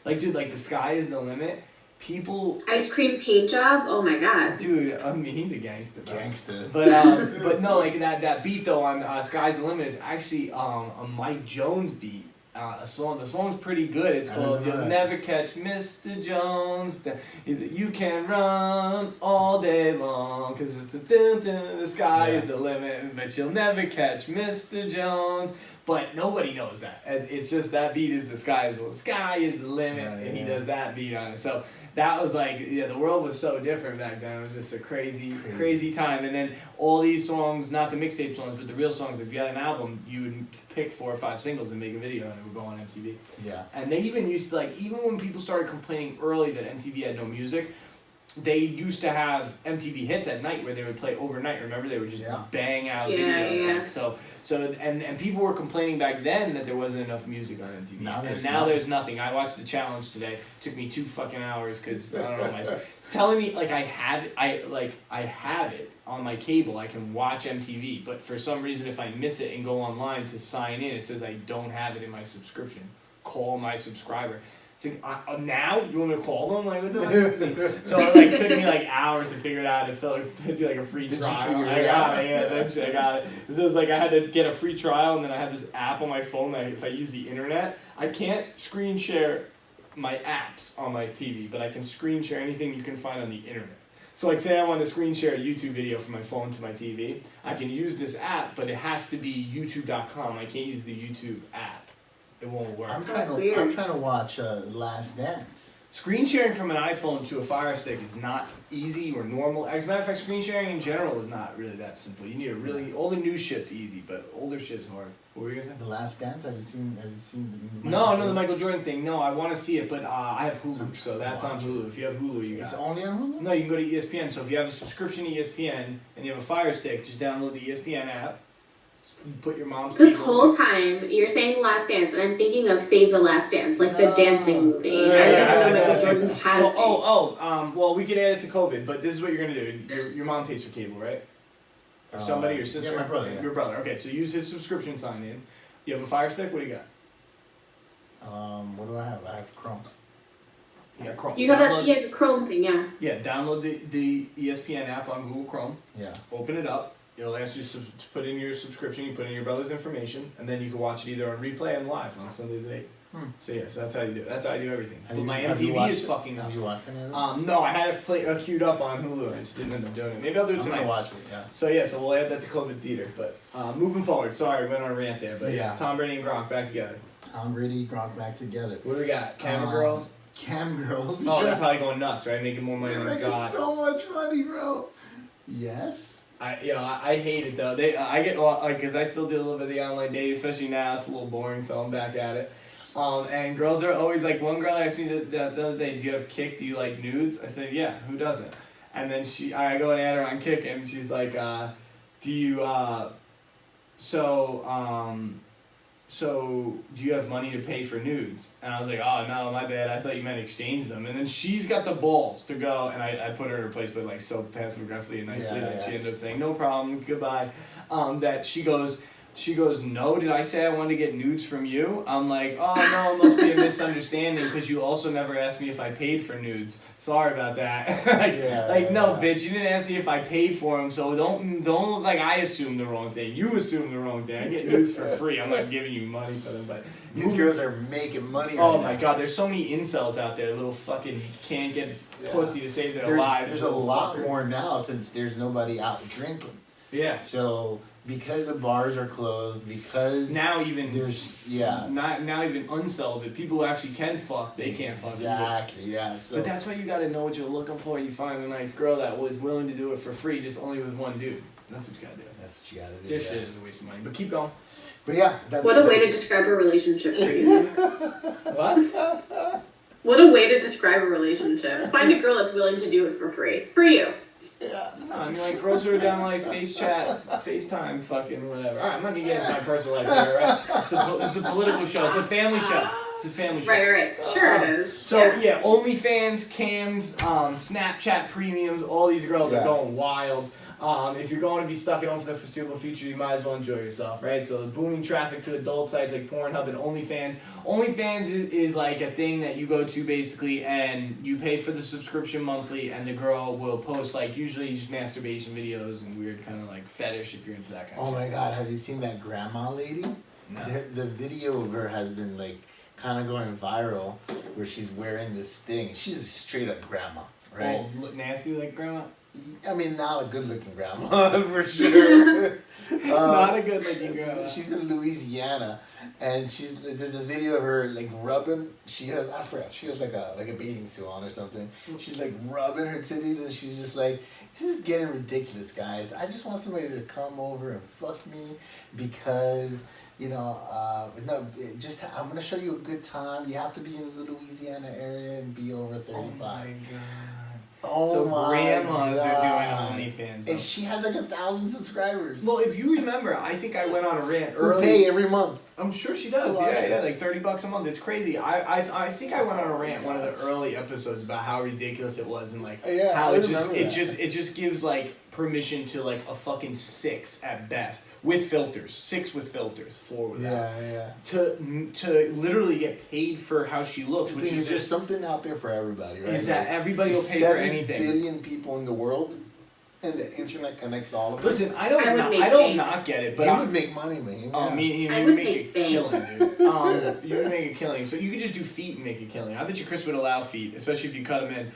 dude, the sky is the limit. People. Ice cream paint job. Oh my god. Dude, I mean, he's a gangster. But no, that beat though on Sky's the Limit is actually a Mike Jones beat. The song's pretty good. It's called "You'll Never Catch Mr. Jones." He's like, you can run all day long because it's the sky is the limit, but you'll never catch Mr. Jones. But nobody knows that. It's just that beat is the sky is the limit, and he does that beat on it. So that was the world was so different back then. It was just a crazy time. And then all these songs, not the mixtape songs, but the real songs. If you had an album, you would pick 4 or 5 singles and make a video, and it would go on MTV. Yeah. And they even used to even when people started complaining early that MTV had no music. they used to have MTV Hits at night where they would play overnight. Remember, they would just bang out videos. Yeah. Like, so and people were complaining back then that there wasn't enough music on MTV. Now there's nothing. I watched the challenge today. It took me 2 fucking hours because I don't know. It's telling me like I have it on my cable. I can watch MTV, but for some reason, if I miss it and go online to sign in, it says I don't have it in my subscription. Call my subscriber. It's like, now you want me to call them? Like, what the fuck is me? So it took me like hours to figure it out. It felt like do like a free trial. I got it. Yeah, eventually I got it. It was like I had to get a free trial, and then I had this app on my phone that if I use the internet, I can't screen share my apps on my TV, but I can screen share anything you can find on the internet. So like say I want to screen share a YouTube video from my phone to my TV, I can use this app, but it has to be youtube.com. I can't use the YouTube app. It won't work. I'm trying to watch Last Dance. Screen sharing from an iPhone to a Fire Stick is not easy or normal. As a matter of fact, screen sharing in general is not really that simple. You need all the new shit's easy, but older shit's hard. What were you gonna say? The Last Dance? Have you seen the the Michael Jordan thing. No, I want to see it, but I have Hulu, so that's on Hulu. If you have Hulu, you got it. It's only on Hulu? No, you can go to ESPN. So if you have a subscription to ESPN and you have a Fire Stick, just download the ESPN app. You put your mom's. This whole time you're saying Last Dance, and I'm thinking of Save the Last Dance, like the dancing movie. Well, we could add it to COVID, but this is what you're gonna do. Your mom pays for cable, right? Or somebody, your sister? Yeah, my brother. Yeah. Your brother. Okay, so use his subscription sign in. You have a Fire Stick. What do you got? What do I have? I have Chrome. Yeah, Chrome. You have the Chrome thing, yeah. Yeah, download the ESPN app on Google Chrome. Yeah. Open it up. It'll ask you to put in your subscription, you put in your brother's information, and then you can watch it either on replay and live on Sundays at 8. So so that's how you do it. That's how I do everything. But my MTV is fucking up. Have you watched any of it? No, I had it queued up on Hulu. I just didn't end up doing it. Maybe I'll do it tonight. I'm gonna watch it, yeah. So we'll add that to COVID theater. But moving forward, sorry, we went on a rant there. But Tom Brady and Gronk back together. Tom Brady, Gronk back together. What do we got? Camgirls? Camgirls. Oh, they're probably going nuts, right? Making more money than God. They're making so much money, bro. Yes. I hate it though. I get because I still do a little bit of the online dating, especially now. It's a little boring, so I'm back at it. And girls are always like, one girl asked me the other day, "Do you have Kick? Do you like nudes?" I said, "Yeah. Who doesn't?" And then I go and add her on Kick, and she's like, "Do you So do you have money to pay for nudes?" And I was like, "Oh no, my bad. I thought you meant exchange them." And then she's got the balls to go, and I put her in her place, but like so passive aggressively and nicely that she ended up saying, "No problem, goodbye." That she goes, "No, did I say I wanted to get nudes from you?" I'm like, "Oh no, it must be a misunderstanding because you also never asked me if I paid for nudes. Sorry about that." No, bitch, you didn't ask me if I paid for them, so don't look like I assumed the wrong thing. You assumed the wrong thing. I get nudes for free. I'm not giving you money for them, but these girls are making money. Oh my god, there's so many incels out there, little fucking can't get pussy to save their lives. There's a lot more now since there's nobody out drinking. Yeah. So because the bars are closed, because now even there's now even uncelibate people who actually can fuck, they can't fuck. Exactly. Yeah. So. But that's why you got to know what you're looking for. You find a nice girl that was willing to do it for free, just only with one dude. That's what you got to do. That's what you got to do. This shit is a waste of money. But keep going. But yeah, what a way to describe a relationship for you. What? What a way to describe a relationship. Find a girl that's willing to do it for free. For you. Yeah. No, I mean, like, girls who are down like FaceTime, fucking whatever. Alright, I'm not gonna get into my personal life here, right? It's a political show. It's a family show. It's a family show. Right. Sure it is. So, OnlyFans, Cams, Snapchat premiums, all these girls are going wild. If you're going to be stuck at home for the foreseeable future, you might as well enjoy yourself, right? So booming traffic to adult sites like Pornhub and OnlyFans. OnlyFans is like a thing that you go to basically, and you pay for the subscription monthly, and the girl will post like usually just masturbation videos and weird kind of like fetish if you're into that kind of shit. Oh my god, have you seen that grandma lady? No. The video of her has been like kind of going viral, where she's wearing this thing. She's a straight up grandma, right? Oh, nasty like grandma? I mean, not a good-looking grandma, for sure. Not a good-looking grandma. She's in Louisiana, and there's a video of her, like, rubbing, she has like a bathing suit on or something. She's, like, rubbing her titties, and she's just like, "This is getting ridiculous, guys. I just want somebody to come over and fuck me because, I'm going to show you a good time. You have to be in the Louisiana area and be over 35. Oh, my God. Oh so my grandmas God. are doing OnlyFans. Bro. And she has like 1,000 subscribers. Well, if you remember, I think I went on a rant Who early. pay every month. I'm sure she does. To watch Yeah, it. like $30 a month. It's crazy. I think I went on a rant one of the early episodes about how ridiculous it was and like Yeah, how I it just remember it just gives like permission to like a fucking 6 at best with filters, 6 with filters, 4 without. Yeah. To literally get paid for how she looks, The which thing is is, there's just something out there for everybody, right? is that Like, everybody will there's pay for 7 anything. billion people in the world, and the internet connects all of us. Listen, I don't bank. not get it, but You would make money, man. Oh, Yeah. me, I you would would make a make bank. killing, dude. You would make a killing. So you could just do feet and make a killing. I bet you Chris would allow feet, especially if you cut them in.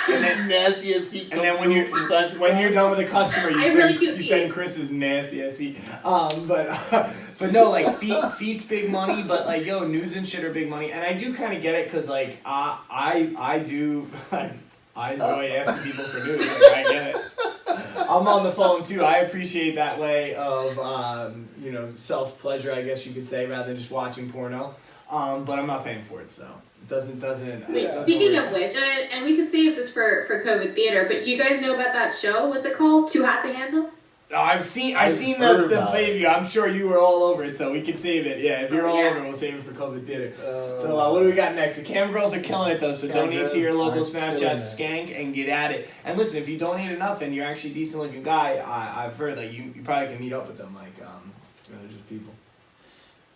His nasty as feet And come then when through you're from time to when time. you're done with the customer, I really cute you send feet. Chris's nasty ass feet. But no, like feet's big money. But like yo, nudes and shit are big money. And I do kind of get it because like I do. I enjoy asking people for nudes. Like, I get it. I'm on the phone too. I appreciate that way of self pleasure, I guess you could say, rather than just watching porno. But I'm not paying for it, so it doesn't. Wait, doesn't speaking work. of which, and we could save this for COVID theater, but do you guys know about that show? What's it called? Too Hot to Handle? Oh, I've seen heard the about preview. I'm sure you were all over it, so we can save it. Yeah, if you're all Yeah. over it, we'll save it for COVID theater. So what do we got next? The Camgirls are killing it though. So donate to your Camgirls local are Snapchat killing it. skank and get at it. And listen, if you donate enough and you're actually a decent looking guy, I've heard like you probably can meet up with them. Like they're just people.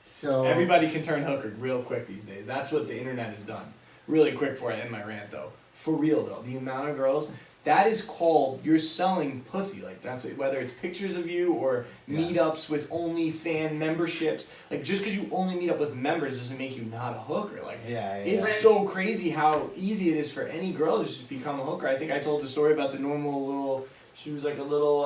So Everybody can turn hooker real quick these days. That's what the internet has done. Really quick before I end my rant though. For real though, the amount of girls, that is called, you're selling pussy. Like that's whether it's pictures of you or Yeah. meetups with OnlyFans memberships. Like just because you only meet up with members doesn't make you not a hooker. Like yeah. it's so crazy how easy it is for any girl to just become a hooker. I think I told the story about the normal little. She was like a little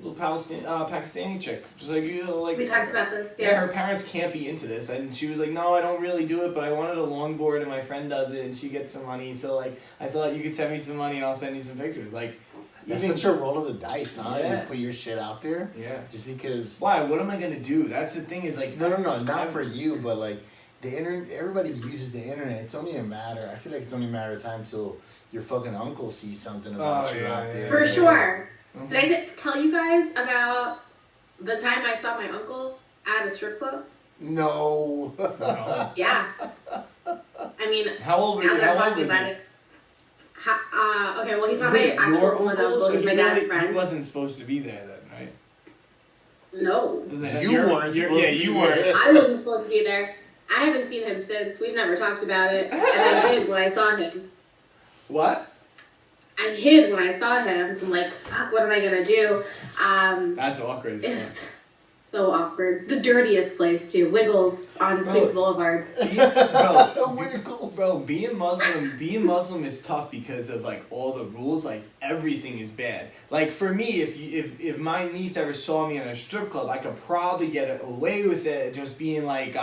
Pakistani chick, just like you know, like. We talked about this. Yeah, her parents can't be into this, and she was like, "No, I don't really do it, but I wanted a longboard, and my friend does it, and she gets some money. So like, I thought you could send me some money, and I'll send you some pictures." Like, That's even- such a roll of the dice, huh? Yeah. You put your shit out there yeah. just because. Why? What am I gonna do? That's the thing. Is like. No, not for you, but like the internet. Everybody uses the internet. It's only a matter. I feel like it's only a matter of time till your fucking uncle sees something about Oh, you yeah, out there. For sure. Mhm. Did I tell you guys about the time I saw my uncle at a strip club? No. No. Yeah. I mean, How old were as you? I'm How old talking was about he? it. Okay, well, he's not Wait, my your actual uncle? blood uncle. So He's my he dad's He friend. wasn't supposed to be there then, right? No. You You're- weren't you're- supposed yeah, to you be were. there. I wasn't supposed to be there. I haven't seen him since. We've never talked about it. And I hid when I saw him. What? I hid when I saw him. So I'm like, fuck, what am I gonna do? That's awkward as It's fuck. so awkward. The dirtiest place too. Wiggles on Bro. Queens Boulevard. Wiggles. Being Muslim is tough because of like all the rules. Like everything is bad. Like for me, if my niece ever saw me in a strip club, I could probably get away with it, just being like,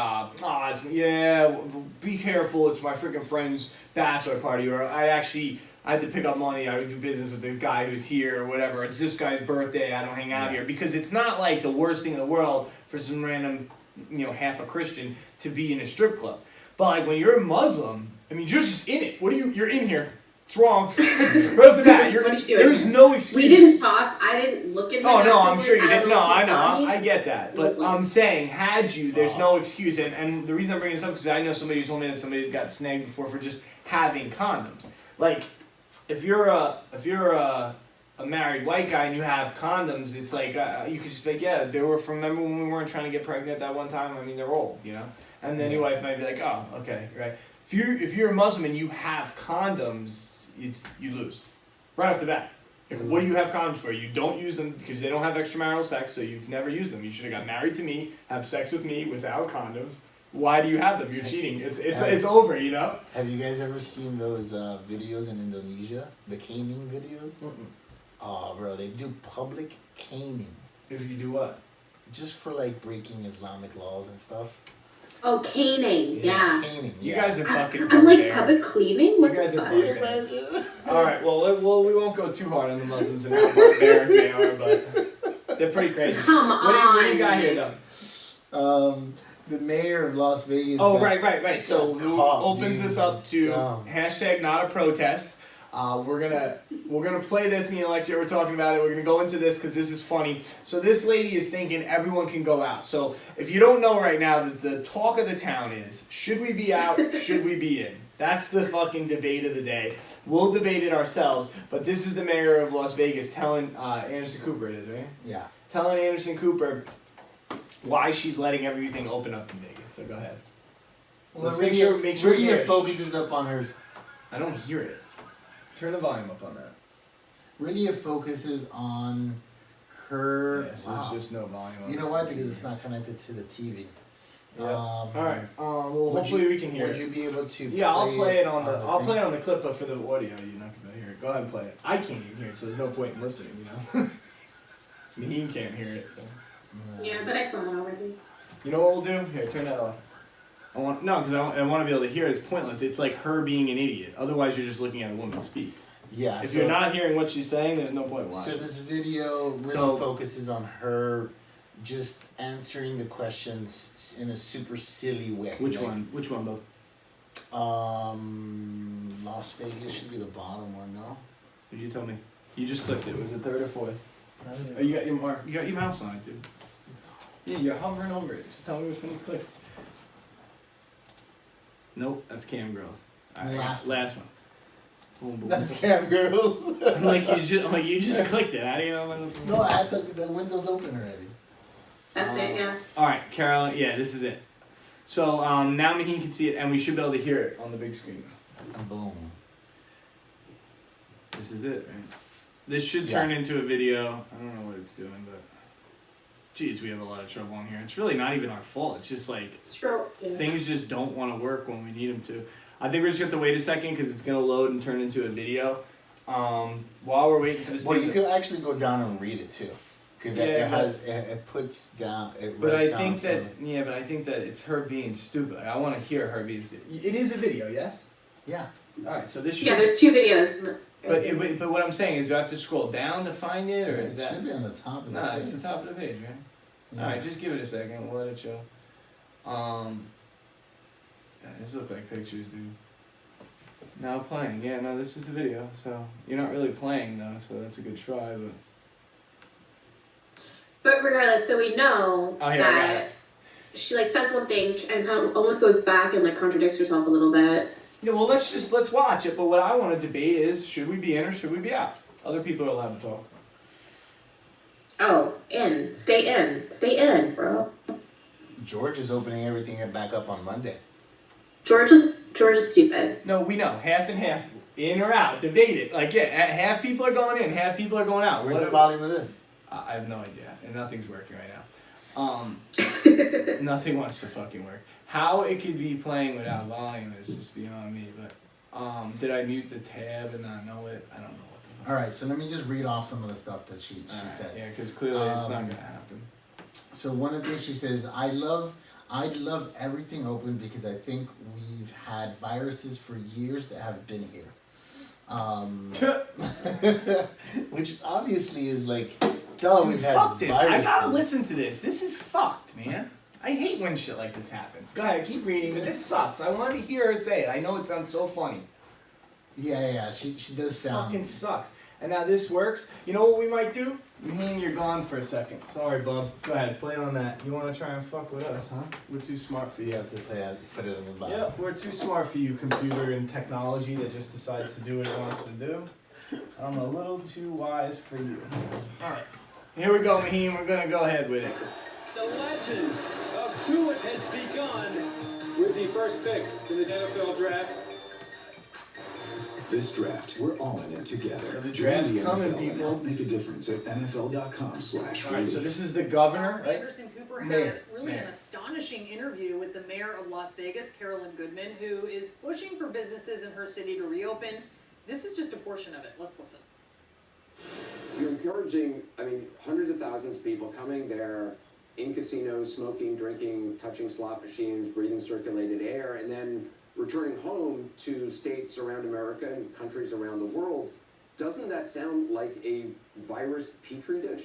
be careful, it's my freaking friend's bachelor party, or I had to pick up money, I would do business with this guy who's here or whatever. It's this guy's birthday, I don't hang out here. Because it's not like the worst thing in the world for some random, half a Christian to be in a strip club. But like when you're a Muslim, I mean, you're just in it. You're in here. It's wrong. Right off the bat, What are you doing? there's no excuse. We didn't talk. I didn't look at him. Oh no, I'm afterwards. sure you I don't didn't. No, if he I saw know. me. I get that. But I'm saying, had you, there's no excuse. And the reason I'm bringing this up is because I know somebody who told me that somebody got snagged before for just having condoms. Like, if you're a married white guy and you have condoms, it's like you could just be like, yeah, they were from. Remember when we weren't trying to get pregnant that one time? I mean, they're old, And then your wife might be like, oh, okay, right. If you're a Muslim and you have condoms, you lose right off the bat. Like, what do you have condoms for? You don't use them because they don't have extramarital sex, so you've never used them. You should have got married to me, have sex with me without condoms. Why do you have them? You're cheating. It's over, Have you guys ever seen those videos in Indonesia? The caning videos? Oh, bro, they do public caning. If you do what? Just for like breaking Islamic laws and stuff. Oh, caning. Yeah. Caning. You yeah. guys are fucking I'm like barbaric. public cleaning. What You guys the are fuck? barbaric. Imagine. All right, well, we won't go too hard on the Muslims and how barbaric they are, but they're pretty crazy. Come What do you on. got here, Doug? The mayor of Las Vegas. Oh, got- right. So got who caught opens being this up to dumb. hashtag not a protest? We're gonna play this. Me and Alexia were talking about it. We're gonna go into this because this is funny. So this lady is thinking everyone can go out. So if you don't know right now, the talk of the town is: should we be out? Should we be in? That's the fucking debate of the day. We'll debate it ourselves. But this is the mayor of Las Vegas telling Anderson Cooper, it is, right? Yeah. Telling Anderson Cooper why she's letting everything open up in Vegas. So go ahead. Well, Let's make sure Brady you hear it. focuses up on her. I don't hear it. Turn the volume up on that. Really, it focuses on her. Yeah, so there's just no volume on You know this why? one. Because it's not connected to the TV. Yeah. All right. Well, would hopefully we can hear Would it. you be able to? Yeah, I'll play it on the. I'll thing? play it on the clip, but for the audio, you're not gonna hear it. Go ahead and play it. I can't even hear it, so there's no point in listening. You know. He can't hear it. So. Yeah, but I saw it already. You know what we'll do? Here, turn that off. Because I want to be able to hear it. It's pointless. It's like her being an idiot. Otherwise, you're just looking at a woman speak. Yeah. If you're not hearing what she's saying, there's no point watching. So this video really focuses on her just answering the questions in a super silly way. Which one? Which one, both? Las Vegas should be the bottom one, no? You tell me. You just clicked it. Was it third or fourth? Oh, you got your mouse on it, dude. Yeah, you're hovering over it. Just tell me which one you clicked. Nope, that's Camgirls. Right, last one. Boom, boom. That's Camgirls. I'm like you just clicked it. How do you know? No, I had the windows open already. That's it, yeah. All right, Carolyn. Yeah, this is it. So now Maheen can see it, and we should be able to hear it on the big screen. Boom. This is it, right? This should turn into a video. I don't know what it's doing, but geez, we have a lot of trouble on here. It's really not even our fault. It's just like things just don't want to work when we need them to. I think we're just going to have to wait a second because it's going to load and turn into a video. While we're waiting for this. Well, you could actually go down and read it too, because it puts down. But I think that it's her being stupid. I want to hear her being stupid. It is a video, yes. Yeah. All right, so this should. Yeah, there's two videos. But what I'm saying is, do I have to scroll down to find it, or is that? It should be on the top of the page. Nah, it's the top of the page, right? Yeah. All right, just give it a second. We'll let it show. These look like pictures, dude. Now playing. Yeah, no, this is the video. So you're not really playing though, so that's a good try, but. But regardless, so we know that she like says one thing and kind of almost goes back and like contradicts herself a little bit. Yeah, well, let's watch it. But what I want to debate is, should we be in or should we be out? Other people are allowed to talk. Oh, stay in, bro. George is opening everything back up on Monday. George is stupid. No, we know half and half, in or out. Debate it. Like half people are going in, half people are going out. Where's the volume of this? I have no idea, and nothing's working right now. Nothing wants to fucking work. How it could be playing without volume is just beyond me. But did I mute the tab and not know it? I don't know what the fuck. All right, so let me just read off some of the stuff that she said. Yeah, because clearly it's not gonna happen. So one of the things she says, I'd love everything open because I think we've had viruses for years that have been here. Which obviously is like, duh, we've had fuck this. viruses. I gotta listen to this. This is fucked, man. I hate when shit like this happens. Go ahead, keep reading, but this sucks. I wanted to hear her say it. I know it sounds so funny. Yeah, she does sound... Fucking sucks. And now this works. You know what we might do? Maheen, you're gone for a second. Sorry, bub. Go ahead, play on that. You want to try and fuck with us, huh? We're too smart for you. You have to put it on the bottom. Yeah, we're too smart for you, computer and technology that just decides to do what it wants to do. I'm a little too wise for you. All right. Here we go, Maheen. We're going to go ahead with it. The legend of Tua has begun with the first pick in the NFL draft. This draft, we're all in it together. So the draft's coming, people. Make a difference at NFL.com/. All right, so this is the governor, right? Anderson Cooper had really an astonishing interview with the mayor of Las Vegas, Carolyn Goodman, who is pushing for businesses in her city to reopen. This is just a portion of it. Let's listen. You're encouraging, hundreds of thousands of people coming there in casinos, smoking, drinking, touching slot machines, breathing circulated air, and then returning home to states around America and countries around the world. Doesn't that sound like a virus petri dish?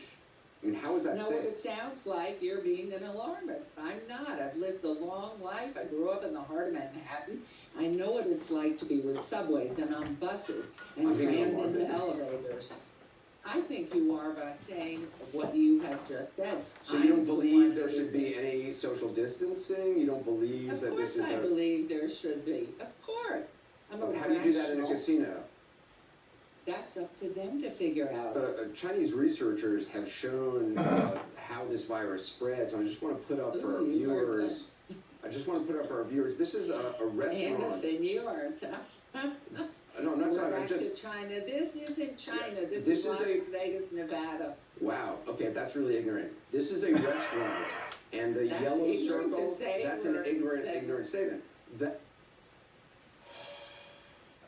I mean, how is that know safe? what it sounds like? You're being an alarmist. I'm not. I've lived a long life. I grew up in the heart of Manhattan. I know what it's like to be with subways and on buses I'm and being crammed into alarmist. elevators. I think you are by saying what you have just said. So you don't I'm the one believe there who should is be any social distancing? You don't believe Of that this course is I believe there should be. Of course. I'm a How do you do that in a rational. casino? That's up to them to figure out. Chinese researchers have shown how this virus spreads. I just want to put up for our Ooh, you heard viewers. I just want to put up for our viewers. This is a restaurant. Anderson, you are tough. No, I'm not We're talking. back I'm just. to China. This isn't China. Yeah, this this is is Las a- Vegas, Nevada. Wow. Okay, that's really ignorant. This is a restaurant, and the That's yellow ignorant to circle. say That's an we're- ignorant statement. That.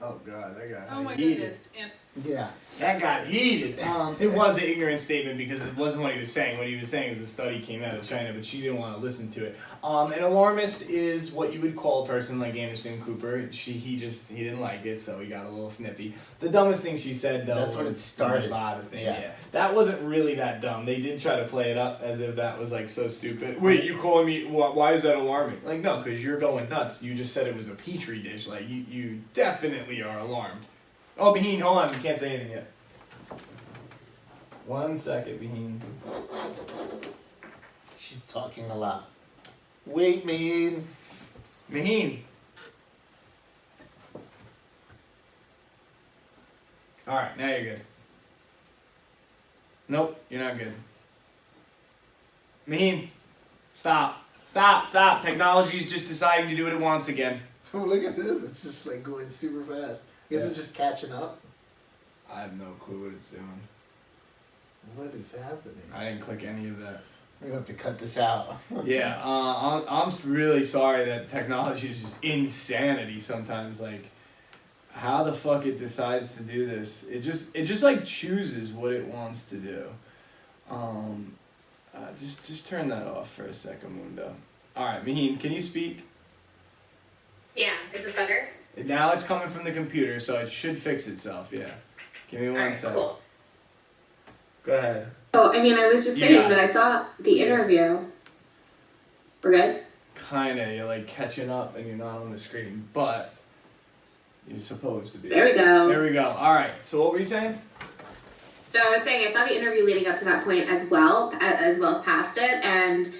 Oh God, that got Oh my heated. goodness. And Yeah. That got heated. It was an ignorant statement because it wasn't what he was saying. What he was saying is the study came out of China, but she didn't want to listen to it. An alarmist is what you would call a person like Anderson Cooper. He didn't like it, so he got a little snippy. The dumbest thing she said though That's when was it started. the Nevada thing. Yeah. Yeah, that wasn't really that dumb. They did try to play it up as if that was like so stupid. Wait, you calling me? Why is that alarming? Like no, because you're going nuts. You just said it was a petri dish. Like you definitely are alarmed. Oh, Beheen, hold on. You can't say anything yet. 1 second, Beheen. She's talking a lot. Wait, man. Maheen. Alright, now you're good. Nope, you're not good. Maheen, stop. Stop. Technology's just deciding to do what it wants again. Oh, look at this. It's just like going super fast. I guess Yeah. it's just catching up. I have no clue what it's doing. What is happening? I didn't click any of that. We're going to have to cut this out. Yeah, I'm really sorry that technology is just insanity sometimes. Like, how the fuck it decides to do this? It just like chooses what it wants to do. Just turn that off for a second, Mundo. All right, Maheen, can you speak? Yeah, is this better? Now it's coming from the computer, so it should fix itself. Yeah. Give me 1 second. Cool. Go ahead. Oh, I mean, I was just You saying got that it. I saw the interview. We're good? Kinda, you're like catching up and you're not on the screen, but you're supposed to be. There we go. There we go. All right. So what were you saying? So I was saying I saw the interview leading up to that point as well as past it, and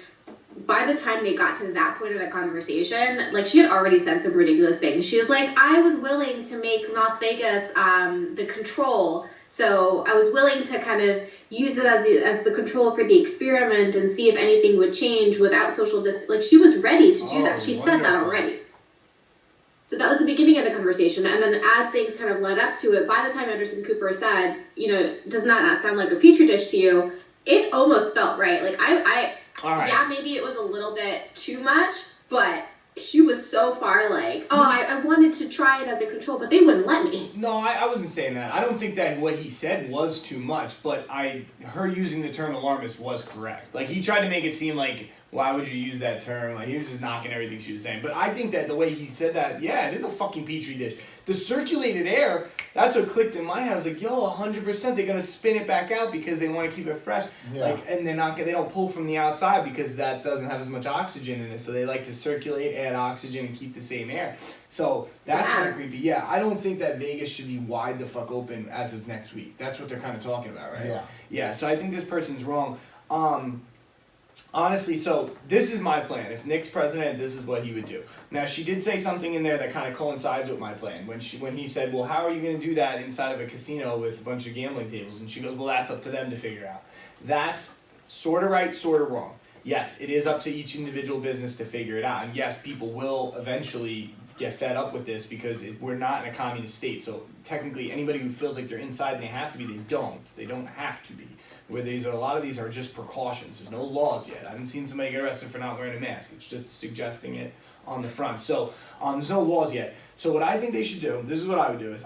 by the time they got to that point of the conversation, like she had already said some ridiculous things. She was like, I was willing to make Las Vegas the control, so I was willing to kind of use it as the control for the experiment and see if anything would change without social distance. Like she was ready to do that. She said that wonderful. already. So that was the beginning of the conversation, and then as things kind of led up to it, by the time Anderson Cooper said, does not sound like a petri dish to you, it almost felt right. Like All right. yeah, maybe it was a little bit too much, but she was so far like, I wanted to try it as a control, but they wouldn't let me. No, I wasn't saying that. I don't think that what he said was too much, but her using the term alarmist was correct. Like, he tried to make it seem like, why would you use that term? Like, he was just knocking everything she was saying. But I think that the way he said that, yeah, it is a fucking petri dish. The circulated air, that's what clicked in my head. I was like, yo, 100%, they're going to spin it back out because they want to keep it fresh. Yeah. Like, and they don't pull from the outside because that doesn't have as much oxygen in it. So they like to circulate, add oxygen, and keep the same air. So that's kind of creepy. Yeah, I don't think that Vegas should be wide the fuck open as of next week. That's what they're kind of talking about, right? Yeah. Yeah, so I think this person's wrong. Honestly, so this is my plan. If Nick's president, this is what he would do. Now, she did say something in there that kind of coincides with my plan. When he said, well, how are you going to do that inside of a casino with a bunch of gambling tables? And she goes, well, that's up to them to figure out. That's sort of right, sort of wrong. Yes, it is up to each individual business to figure it out. And yes, people will eventually get fed up with this because we're not in a communist state. So technically, anybody who feels like they're inside and they have to be, they don't. They don't have to be. Where a lot of these are just precautions. There's no laws yet. I haven't seen somebody get arrested for not wearing a mask. It's just suggesting it on the front. So there's no laws yet. So what I think they should do, this is what I would do, is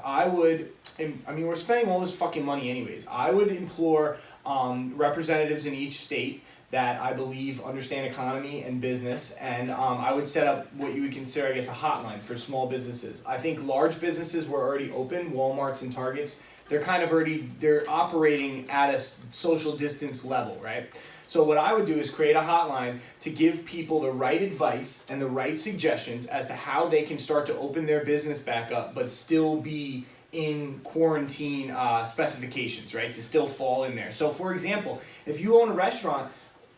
we're spending all this fucking money anyways. I would implore representatives in each state that I believe understand economy and business, and I would set up what you would consider, I guess, a hotline for small businesses. I think large businesses were already open, Walmarts and Targets. They're operating at a social distance level, right? So what I would do is create a hotline to give people the right advice and the right suggestions as to how they can start to open their business back up, but still be in quarantine specifications, right? To still fall in there. So for example, if you own a restaurant,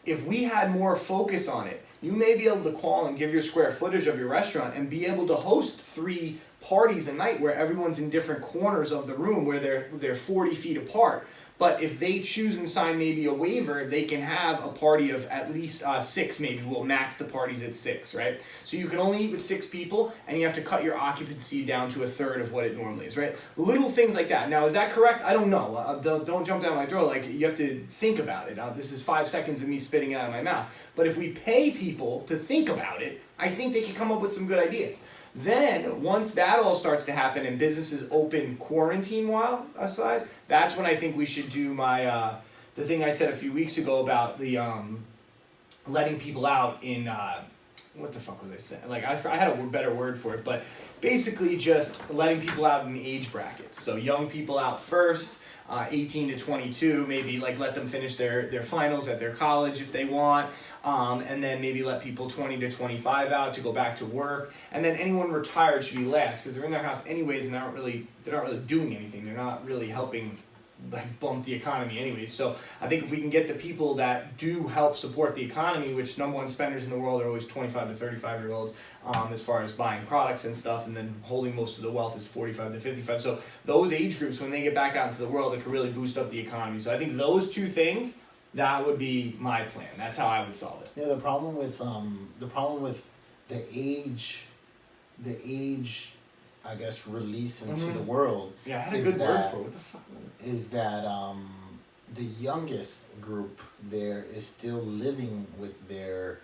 if we had more focus on it, you may be able to call and give your square footage of your restaurant and be able to host 3 parties a night where everyone's in different corners of the room where they're 40 feet apart. But if they choose and sign maybe a waiver, they can have a party of at least 6 maybe. We'll max the parties at 6, right? So you can only eat with 6 people, and you have to cut your occupancy down to a third of what it normally is, right? Little things like that. Now, is that correct? I don't know. Don't jump down my throat. Like, you have to think about it. This is 5 seconds of me spitting it out of my mouth. But if we pay people to think about it, I think they can come up with some good ideas. Then, once that all starts to happen and businesses open quarantine-while size, that's when I think we should do my, the thing I said a few weeks ago about the letting people out in, what the fuck was I saying? Like, I had a better word for it, but basically just letting people out in age brackets. So young people out first, 18 to 22, maybe like let them finish their finals at their college if they want, and then maybe let people 20 to 25 out to go back to work, and then anyone retired should be last because they're in their house anyways and they're not really doing anything. They're not really helping like bump the economy anyways. So I think if we can get the people that do help support the economy, which number one spenders in the world are always 25 to 35 year olds, as far as buying products and stuff, and then holding most of the wealth is 45 to 55. So those age groups, when they get back out into the world, it could really boost up the economy. So I think those 2 things, that would be my plan. That's how I would solve it. Yeah, the problem with the age, I guess, release into the world. Yeah, I had a good word for it. What the fuck? Is that the youngest group there is still living with their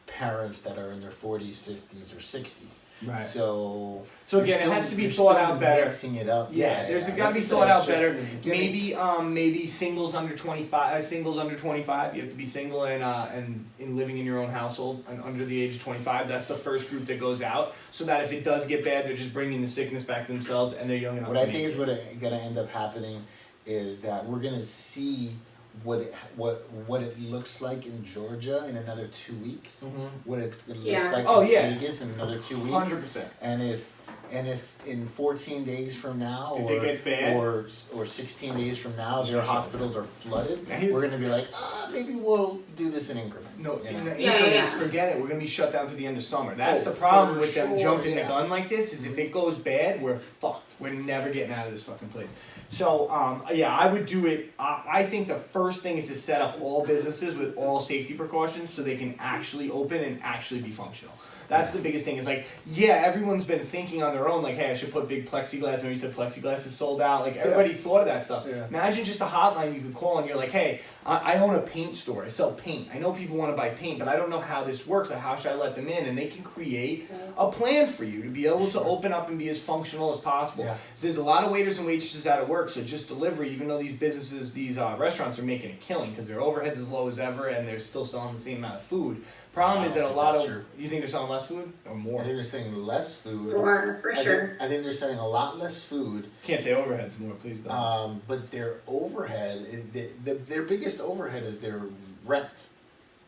parents that are in their 40s, 50s, or 60s. Right. So again, it has to be thought out better. Mixing it up. Yeah, there's got to be thought out better. Maybe singles under 25. Singles under 25. You have to be single and living in your own household and under the age of 25. That's the first group that goes out. So that if it does get bad, they're just bringing the sickness back to themselves and they're young enough. What I think is going to end up happening is that we're going to see what it looks like in Georgia in another 2 weeks. Mm-hmm. What it looks like in Vegas in another 2 weeks. 100%. And if in 14 days from now, if it gets bad, or 16 days from now, their hospitals are flooded, we're going to be like, maybe we'll do this in increments. No, in the increments, forget it. We're going to be shut down to the end of summer. That's the problem with them jumping the gun like this, is if it goes bad, we're fucked. We're never getting out of this fucking place. So, I would do it. I think the first thing is to set up all businesses with all safety precautions so they can actually open and actually be functional. That's the biggest thing. It's like, everyone's been thinking on their own, like, hey, I should put big plexiglass. Maybe you said plexiglass is sold out. Like, everybody thought of that stuff. Yeah. Imagine just a hotline you could call and you're like, hey, I own a paint store. I sell paint. I know people want to buy paint, but I don't know how this works. How should I let them in? And they can create a plan for you to be able to open up and be as functional as possible. Yeah. So there's a lot of waiters and waitresses out of work, so just delivery, even though these businesses, these restaurants are making a killing because their overhead's as low as ever and they're still selling the same amount of food. Problem is that a lot of... True. You think they're selling less food or more? I think they're selling less food. More, for sure. I think they're selling a lot less food. Can't say overhead's more, please don't. But their overhead, their biggest overhead is their rent.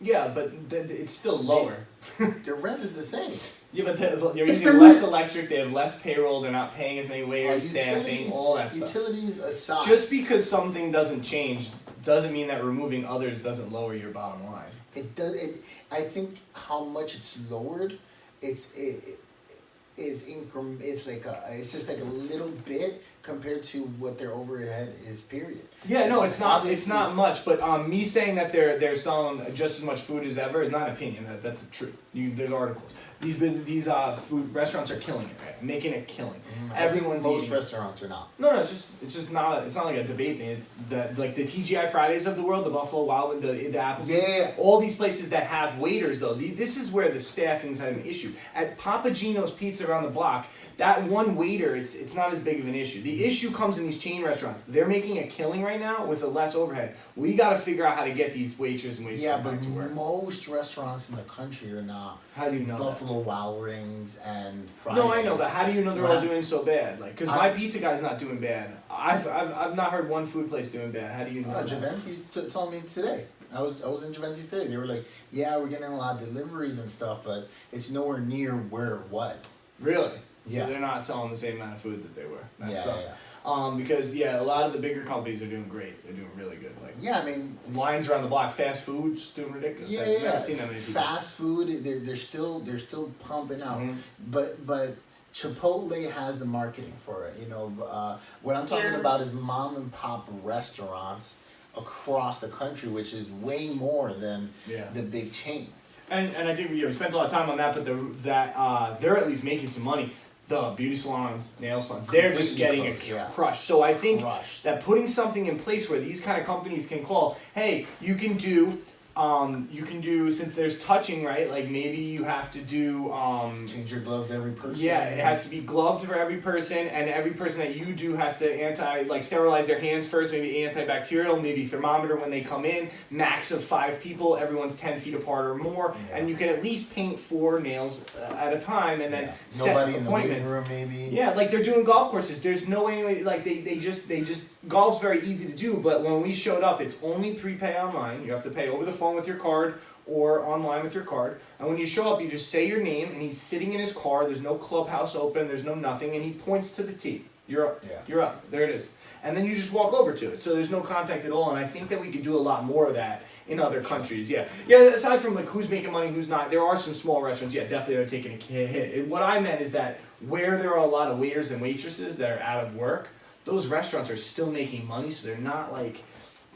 Yeah, but it's still lower. Their rent is the same. Yeah, but they're using less electric, they have less payroll, they're not paying as many waiters, staffing, all that stuff. Utilities aside. Just because something doesn't change doesn't mean that removing others doesn't lower your bottom line. It does. I think how much it's lowered, it's just like a little bit compared to what their overhead is. Period. Yeah, no, it's not. It's not much. But me saying that they're selling just as much food as ever is not an opinion. That's true. There's articles. These food restaurants are killing it, right? Making a killing. Everyone's most eating. restaurants are not. No, it's just not. It's not like a debate thing. It's like the TGI Fridays of the world, the Buffalo Wild, the Applebee's. Yeah. All these places that have waiters, though, this is where the staffing's an issue. At Papa Gino's Pizza around the block, that one waiter, it's not as big of an issue. The issue comes in these chain restaurants. They're making a killing right now with a less overhead. We got to figure out how to get these waiters and waitresses back to work. Most restaurants in the country are now How do you know Buffalo Wild Wings and Fridays. No, I know that. How do you know they're all doing so bad? Like, because my pizza guy's not doing bad. I've not heard one food place doing bad. How do you know? Givente's told me today. I was in Givente's today. They were like, yeah, we're getting a lot of deliveries and stuff, but it's nowhere near where it was. Really? Yeah. So they're not selling the same amount of food that they were. That Yeah, sucks. yeah. Because a lot of the bigger companies are doing great. They're doing really good. Like, Yeah, I mean, lines around the block. Fast food's doing ridiculous. I've never seen that many people. Fast food, they're still pumping out, Mhm. but Chipotle has the marketing for it. You know, what I'm talking about is mom and pop restaurants across the country, which is way more than the big chains. And I think we spent a lot of time on that, but they're at least making some money. The beauty salons, nail salons, they're just getting crushed. So I think that putting something in place where these kind of companies can call, hey, you can do since there's touching, right? Like maybe you have to do change your gloves every person. Yeah, it has to be gloved for every person, and every person that you do has to sterilize their hands first, maybe antibacterial, maybe thermometer when they come in, max of 5 people, everyone's 10 feet apart or more, and you can at least paint 4 nails at a time, and then set nobody in appointments. the waiting room maybe. Yeah, like they're doing golf courses. There's no way, like they just golf's very easy to do, but when we showed up, it's only prepay online. You have to pay over the phone with your card or online with your card. And when you show up, you just say your name, and he's sitting in his car. There's no clubhouse open. There's no nothing, and he points to the tee. You're up. Yeah. You're up. There it is. And then you just walk over to it. So there's no contact at all. And I think that we could do a lot more of that in other countries. Yeah. Aside from like who's making money, who's not, there are some small restaurants. Yeah, definitely are taking a hit. And what I meant is that where there are a lot of waiters and waitresses that are out of work, those restaurants are still making money. So they're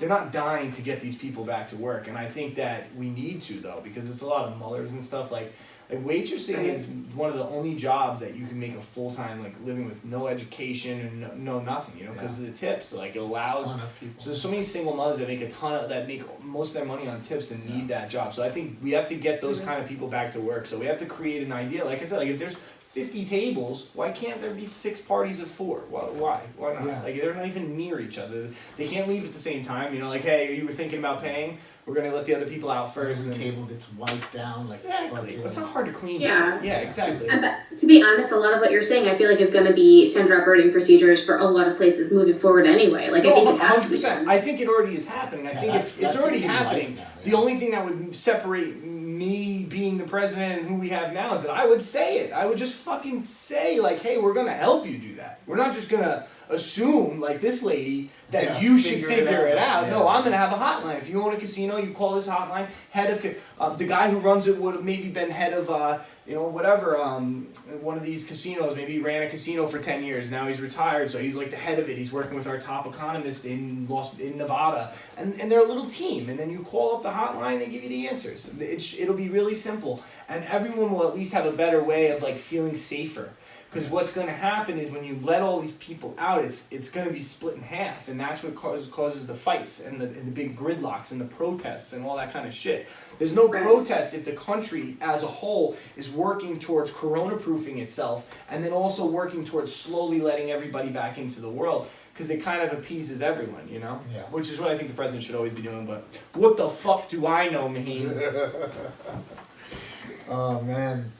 not dying to get these people back to work. And I think that we need to, though, because it's a lot of mullers and stuff. Like waitressing is one of the only jobs that you can make a full-time, like living with no education and no nothing, because of the tips. Like it allows, so there's so many single mothers that make that make most of their money on tips and need that job. So I think we have to get those kind of people back to work. So we have to create an idea. Like I said, like if there's 50 tables, why can't there be 6 parties of 4? Why not? Yeah. Like they're not even near each other. They can't leave at the same time. Like, hey, you were thinking about paying? We're gonna let the other people out first. Every table gets wiped down. Like exactly. It's not hard to clean. Yeah. Yeah, exactly. But to be honest, a lot of what you're saying, I feel like is going to be standard operating procedures for a lot of places moving forward anyway. Like, I think it has to be 100%. I think it already is happening. I think it's already happening. Now, The only thing that would separate me being the president and who we have now is that I would say it. I would just fucking say, like, hey, we're going to help you do that. We're not just going to assume, like this lady, that you should figure it out. Yeah. No, I'm going to have a hotline. If you own a casino, you call this hotline. Head of the guy who runs it would have maybe been head of one of these casinos. Maybe he ran a casino for 10 years. Now he's retired, so he's like the head of it. He's working with our top economist in Nevada, and they're a little team. And then you call up the hotline, they give you the answers. It'll be really simple, and everyone will at least have a better way of like feeling safer. Because what's going to happen is when you let all these people out, it's going to be split in half, and that's what causes the fights and the big gridlocks and the protests and all that kind of shit. There's no protest if the country as a whole is working towards corona-proofing itself and then also working towards slowly letting everybody back into the world, because it kind of appeases everyone, Yeah. Which is what I think the president should always be doing, but what the fuck do I know, Maheen? Oh, man.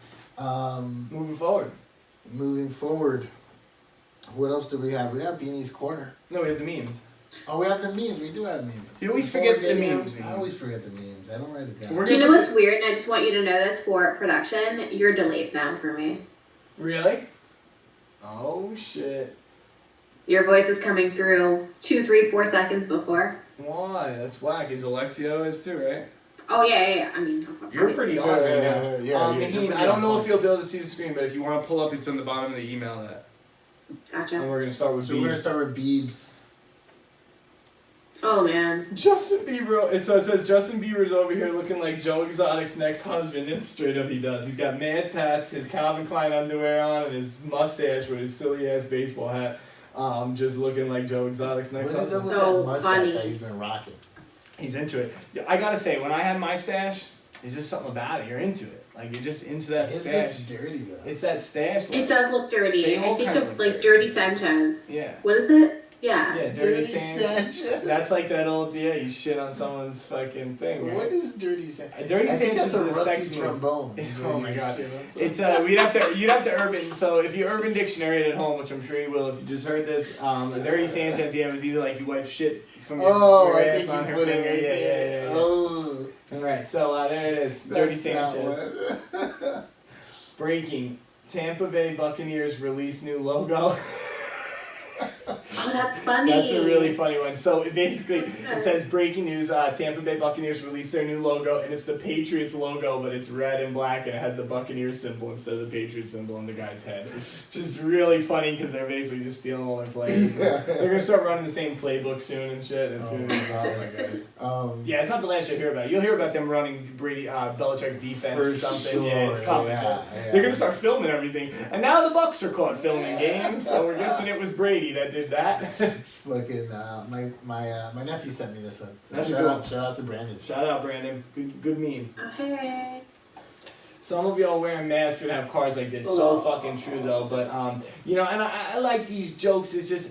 Moving forward. What else do we have? We have Beanie's Corner. No, we have the memes. Oh, we have the memes. We do have memes. He always forgets the memes. I always forget the memes. I don't write it down. Do you know what's weird? And I just want you to know this for production. You're delayed now for me. Really? Oh, shit. Your voice is coming through 2, 3, 4 seconds before. Why? That's whack. Is Alexio is too, right? Oh, yeah. I mean, you're pretty on right now. Maheen, I don't know if you'll be able to see the screen, but if you want to pull up, it's on the bottom of the email. Gotcha. And we're going to start with We're going to start with Biebs. Oh, man. Justin Bieber. It says Justin Bieber's over here looking like Joe Exotic's next husband, and straight up he does. He's got mad tats, his Calvin Klein underwear on, and his mustache with his silly ass baseball hat. Just looking like Joe Exotic's next husband. What is up with that mustache that he's been rocking? He's into it. I gotta say, when I had my stash, there's just something about it. You're into it. Like you're just into that His stash. looks dirty though. It's that stash. It does look dirty. They I all think kinda of look like dirty. Dirty Sanchez. Yeah. What is it? Yeah. Yeah, Dirty Sanchez. Sanchez. That's like that old you shit on someone's fucking thing. Right? What is Dirty Sanchez? Dirty I think Sanchez that's a is a sex rusty move. trombone. Oh my god. It's It's you'd have to urban. So if you urban dictionary it at home, which I'm sure you will if you just heard this, Dirty Sanchez, was either like you wipe shit from your I ass think on you her put finger. it right there. Yeah. Oh, All right, so there it is. Dirty that's that Sanchez. one. Breaking: Tampa Bay Buccaneers release new logo. Oh, that's funny. That's a really funny one. So basically, it Okay. says breaking news: Tampa Bay Buccaneers released their new logo, and it's the Patriots logo, but it's red and black, and it has the Buccaneers symbol instead of the Patriots symbol on the guy's head. It's just really funny because they're basically just stealing all their players. Yeah. They're gonna start running the same playbook soon and shit. It's Oh gonna my be, God. oh my god. Yeah, it's not the last you'll hear about it. You'll hear about them running Belichick's defense For or something. sure, Yeah, it's coming. yeah. They're gonna start filming everything, and now the Bucks are caught filming games. So we're guessing it was Brady that did that. Fucking my nephew sent me this one. So That's a shout good out, one. shout out to Brandon. Shout out, Brandon. Good meme. Okay. Some of y'all wearing masks and have cars like this. So fucking true though. But and I like these jokes. It's just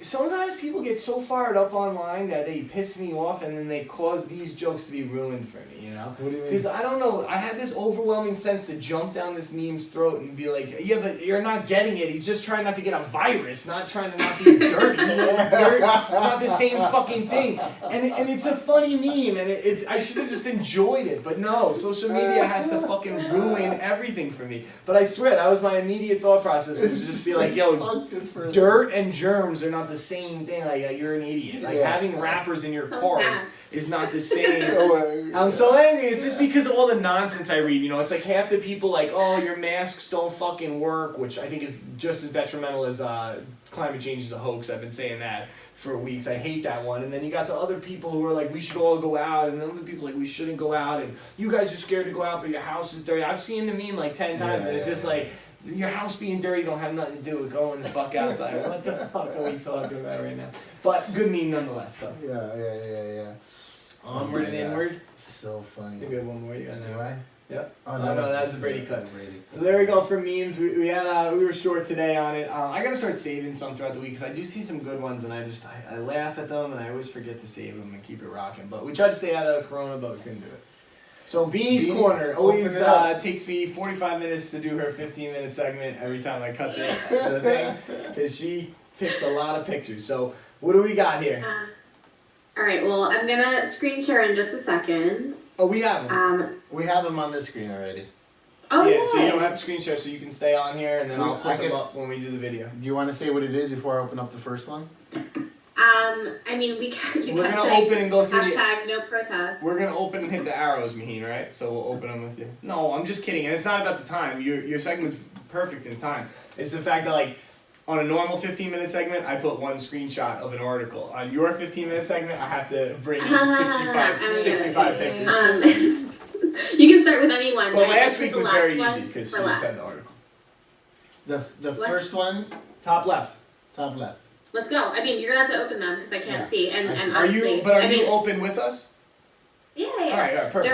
sometimes people get so fired up online that they piss me off, and then they cause these jokes to be ruined for me. What do you mean? Because I don't know, I had this overwhelming sense to jump down this meme's throat and be like, yeah, but you're not getting it. He's just trying not to get a virus, not trying to not be dirty. It's not the same fucking thing. And it's a funny meme, and I should have just enjoyed it. But no, social media has to fucking ruin everything for me. But I swear, that was my immediate thought process, was just be like, yo, fuck this person. dirt and germs are not the same thing. Like, you're an idiot. Like, having rappers in your car is not the same. I'm so angry. It's just because of all the nonsense I read. It's like half the people like, oh, your masks don't fucking work, which I think is just as detrimental as climate change is a hoax. I've been saying that for weeks. I hate that one. And then you got the other people who are like, we should all go out, and the other people like, we shouldn't go out, and you guys are scared to go out, but your house is dirty. I've seen the meme like 10 times, and it's just like, your house being dirty don't have nothing to do with going the fuck outside. What the fuck are we talking about right now? But good meme nonetheless, though. Yeah. Onward and inward. So funny. I think we have one more. You got Do I? Yep. Oh, no, that's just the Brady cut. Brady. So there we go for memes. We were short today on it. I gotta start saving some throughout the week because I do see some good ones, and I laugh at them, and I always forget to save them and keep it rocking. But we tried to stay out of Corona, but we couldn't do it. So Beanie's Corner always takes me 45 minutes to do her 15-minute segment every time I cut the thing, because she picks a lot of pictures. So what do we got here? All right. Well, I'm gonna screen share in just a second. Oh, we have them. We have them on this screen already. Oh yeah, so you don't have to screen share, so you can stay on here, and then I'll put them can- up when we do the video. Do you want to say what it is before I open up the first one? I mean, we can. You We're can gonna say open and go through the- hashtag no protest. We're gonna open and hit the arrows, Maheen, right? So we'll open them with you. No, I'm just kidding, and it's not about the time. Your segment's perfect in time. It's the fact that like on a normal 15-minute segment, I put one screenshot of an article. On your 15-minute segment, I have to bring in 65 pictures. You can start with anyone. Well, I last put week the was last very one easy because for she last. said the article. The What? first one, Top left. top left. Let's go. I mean, you're gonna have to open them because I can't see. And Are honestly, you? But are I mean, you open with us? Yeah. All right, perfect.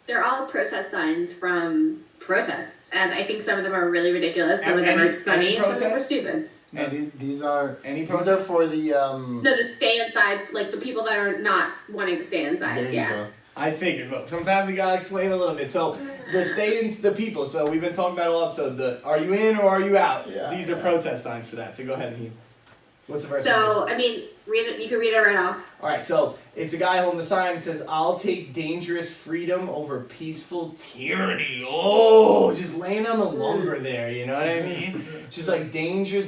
They're all protest signs from protests, and I think some of them are really ridiculous. Some of them are Any funny, and some of them are protests? stupid. No, these are Any these are protests? for the No, the stay inside, like the people that are not wanting to stay inside. There you Yeah. go. I figured, but sometimes we gotta explain a little bit. So the people. So we've been talking about it all episode. Are you in or are you out? Yeah, These are protest signs for that. So go ahead and hear. What's the first one? So I mean, read it. You can read it right off. All right. So it's a guy holding a sign that says, "I'll take dangerous freedom over peaceful tyranny." Oh, just laying on the lumber there. You know what I mean? Just like dangerous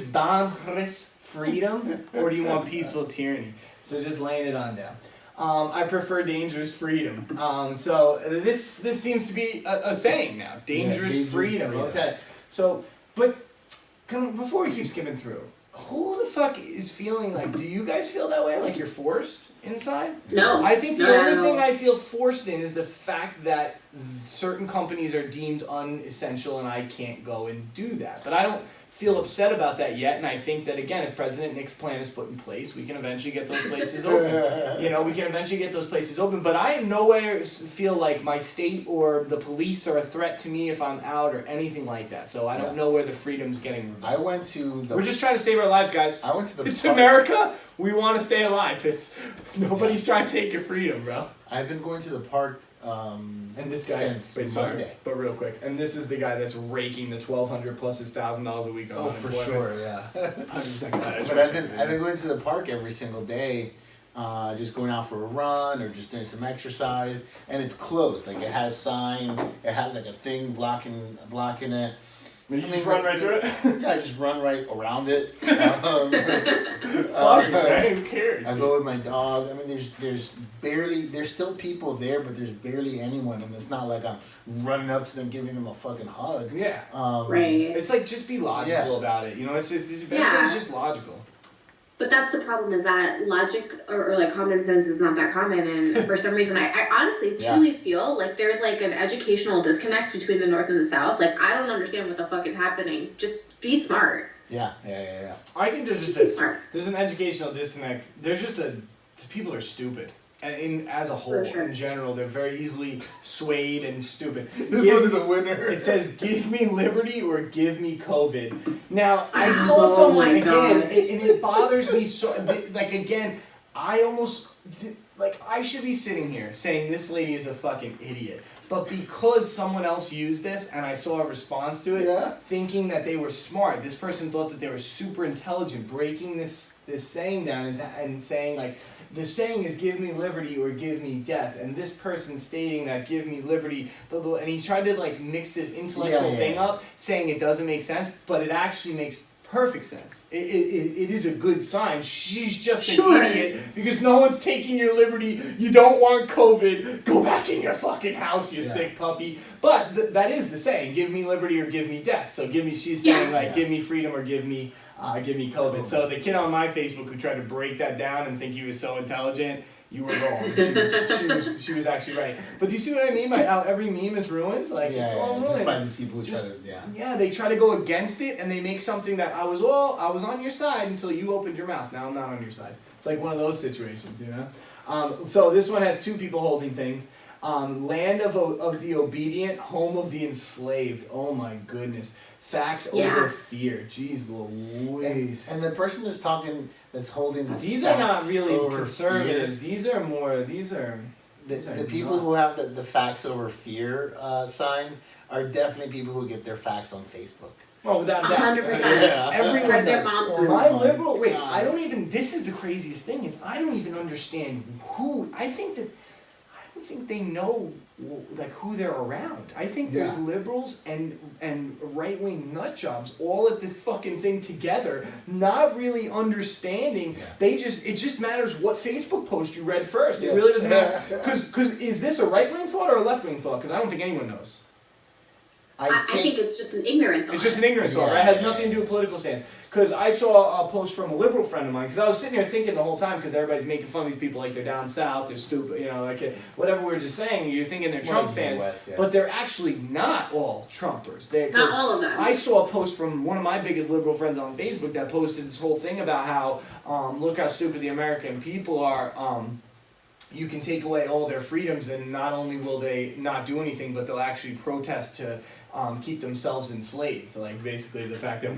freedom, or do you want peaceful tyranny? So just laying it on down. I prefer dangerous freedom. So this seems to be a saying now. Dangerous freedom. Okay. So, but before we keep skipping through, who the fuck is feeling like? Do you guys feel that way? Like you're forced inside? No. I think the No. only thing I feel forced in is the fact that certain companies are deemed unessential and I can't go and do that. But I don't feel upset about that yet, and I think that, again, if President Nick's plan is put in place, we can eventually get those places open. You know, we can eventually get those places open, but I in no way feel like my state or the police are a threat to me if I'm out or anything like that, so I don't know where the freedom's getting revoked. I went to the... We're just trying to save our lives, guys. I went to the... It's America. We want to stay alive. Nobody's trying to take your freedom, bro. I've been going to the park and this guy, since Monday. But real quick, and this is the guy that's raking the $1,200 plus his $1,000 a week on unemployment. For sure, yeah. But I've been going to the park every single day, just going out for a run or just doing some exercise, and it's closed. Like it has sign, it has like a thing blocking it. You just run right through it? Yeah, I just run right around it. Who cares? I go with my dog. I mean, there's still people there, but there's barely anyone, and it's not like I'm running up to them, giving them a fucking hug. Yeah. Right. It's like, just be logical about it. You know, it's just logical. But that's the problem, is that logic or like common sense is not that common, and for some reason I honestly truly feel like there's like an educational disconnect between the North and the South. Like, I don't understand what the fuck is happening. Just be smart. Yeah. I think there's just there's an educational disconnect. There's just people are stupid. And as a whole, sure. in general, they're very easily swayed and stupid. This one is a winner. It says, give me liberty or give me COVID. Now, I saw someone, again, and it bothers me so, like, again, I almost, like, I should be sitting here saying this lady is a fucking idiot. But because someone else used this and I saw a response to it, thinking that they were smart, this person thought that they were super intelligent, breaking this saying down and saying, like, the saying is give me liberty or give me death, and this person stating that give me liberty, blah, blah, and he tried to like mix this intellectual thing up, saying it doesn't make sense, but it actually makes perfect sense. It is a good sign. She's just an idiot because no one's taking your liberty. You don't want COVID. Go back in your fucking house, you sick puppy. But that is the saying: give me liberty or give me death. So she's saying give me freedom or give me COVID. So the kid on my Facebook who tried to break that down and think he was so intelligent, you were wrong. She was actually right. But do you see what I mean by how every meme is ruined? Like, it's all ruined. Just by these people who try to, Yeah, they try to go against it, and they make something that I was on your side until you opened your mouth. Now I'm not on your side. It's like one of those situations, you know? So this one has two people holding things. Land of the obedient, home of the enslaved. Oh my goodness. Facts over fear. Jeez Louise. And the person that's holding these are not really conservatives. Fear. These are the people who have the facts over fear signs are definitely people who get their facts on Facebook. Oh, without that. 100%. Everyone does. My liberal. Wait, God. I don't even. This is the craziest thing is I don't even understand who. I don't think they know like who they're around. I think there's liberals and right-wing nut jobs all at this fucking thing together, not really understanding. It just matters what Facebook post you read first. It really doesn't matter. Because is this a right-wing thought or a left-wing thought? Because I don't think anyone knows. I think it's just an ignorant thought. It's just an ignorant thought, right? It has nothing to do with political stance. Because I saw a post from a liberal friend of mine, because I was sitting there thinking the whole time, because everybody's making fun of these people like they're down south, they're stupid, you know, like whatever we were just saying, you're thinking they're Trump fans, but they're actually not all Trumpers. Not all of them. I saw a post from one of my biggest liberal friends on Facebook that posted this whole thing about how, look how stupid the American people are, you can take away all their freedoms, and not only will they not do anything, but they'll actually protest to keep themselves enslaved. Like basically the fact that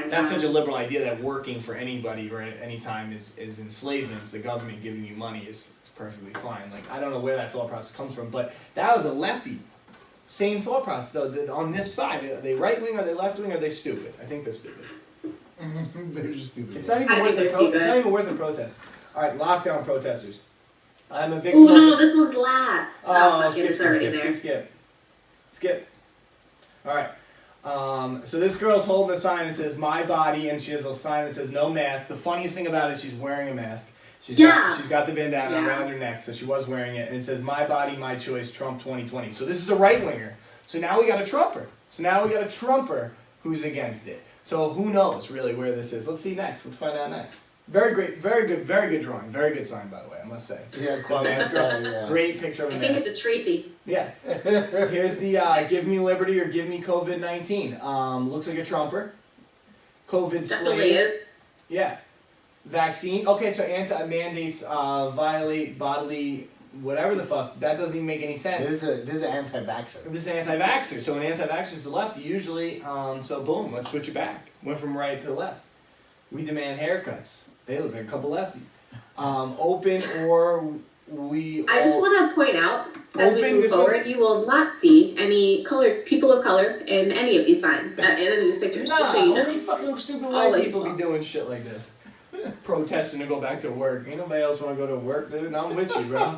that's such a liberal idea that working for anybody or at any time is enslavement. It's the government giving you money is perfectly fine. Like I don't know where that thought process comes from, but that was a lefty. Same thought process though. On this side, are they right wing? Are they left wing? Are they stupid? I think they're stupid. They're just stupid. It's not even worth a protest. All right, lockdown protesters. I'm a victim. Oh no, this one's last. Skip. All right. So this girl's holding a sign that says "My Body," and she has a sign that says "No Mask." The funniest thing about it is she's wearing a mask. She's got the bandana around her neck, so she was wearing it, and it says "My Body, My Choice, Trump 2020." So this is a right winger. So now we got a Trumper who's against it. So who knows really where this is? Let's see next. Let's find out next. Very great, very good drawing. Very good sign, by the way, I must say. Yeah, quality. Great picture of a mask. I think it's a Tracy. Yeah. Here's the give me liberty or give me COVID-19. Looks like a Trumper. COVID Definitely slave. is. Yeah. Vaccine. Okay, so anti-mandates violate bodily whatever the fuck. That doesn't even make any sense. This is an anti-vaxxer. This is an anti-vaxxer. So an anti-vaxxer is the left usually. So boom, let's switch it back. Went from right to left. We demand haircuts. They look like a couple lefties. Open or we. I just want to point out, as we Open, move this forward, one's- you will not see any people of color in any of these signs, in any of these pictures. Nah, just so you know. only fucking stupid white Always people be will. doing shit like this. Protesting to go back to work. Ain't nobody else want to go to work, dude. I'm with you, bro.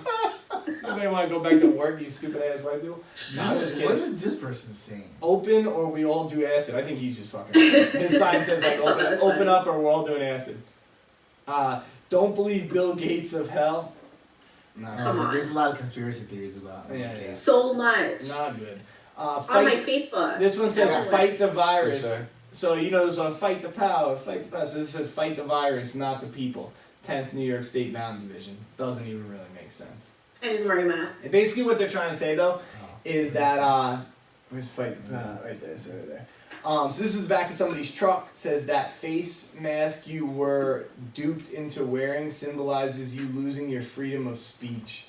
Nobody want to go back to work, you stupid ass white people. No, I'm just What kidding. is this person saying? Open or we all do acid. I think he's just fucking. His sign says I like thought that was open funny. up or we're all doing acid. Don't believe Bill Gates of hell. No, Come on. There's a lot of conspiracy theories about it. Yeah, yeah. So much. not good. On my Fight. Facebook. This one says Everywhere. fight the virus. For sure. So you know this one, fight the power, fight the power. So this says fight the virus, not the people. 10th New York State Mountain Division. Doesn't even really make sense. And he's wearing a mask. And basically what they're trying to say though Oh. is that where's fight the power? Right there, so right there. So this is the back of somebody's truck. Says that face mask you were duped into wearing symbolizes you losing your freedom of speech.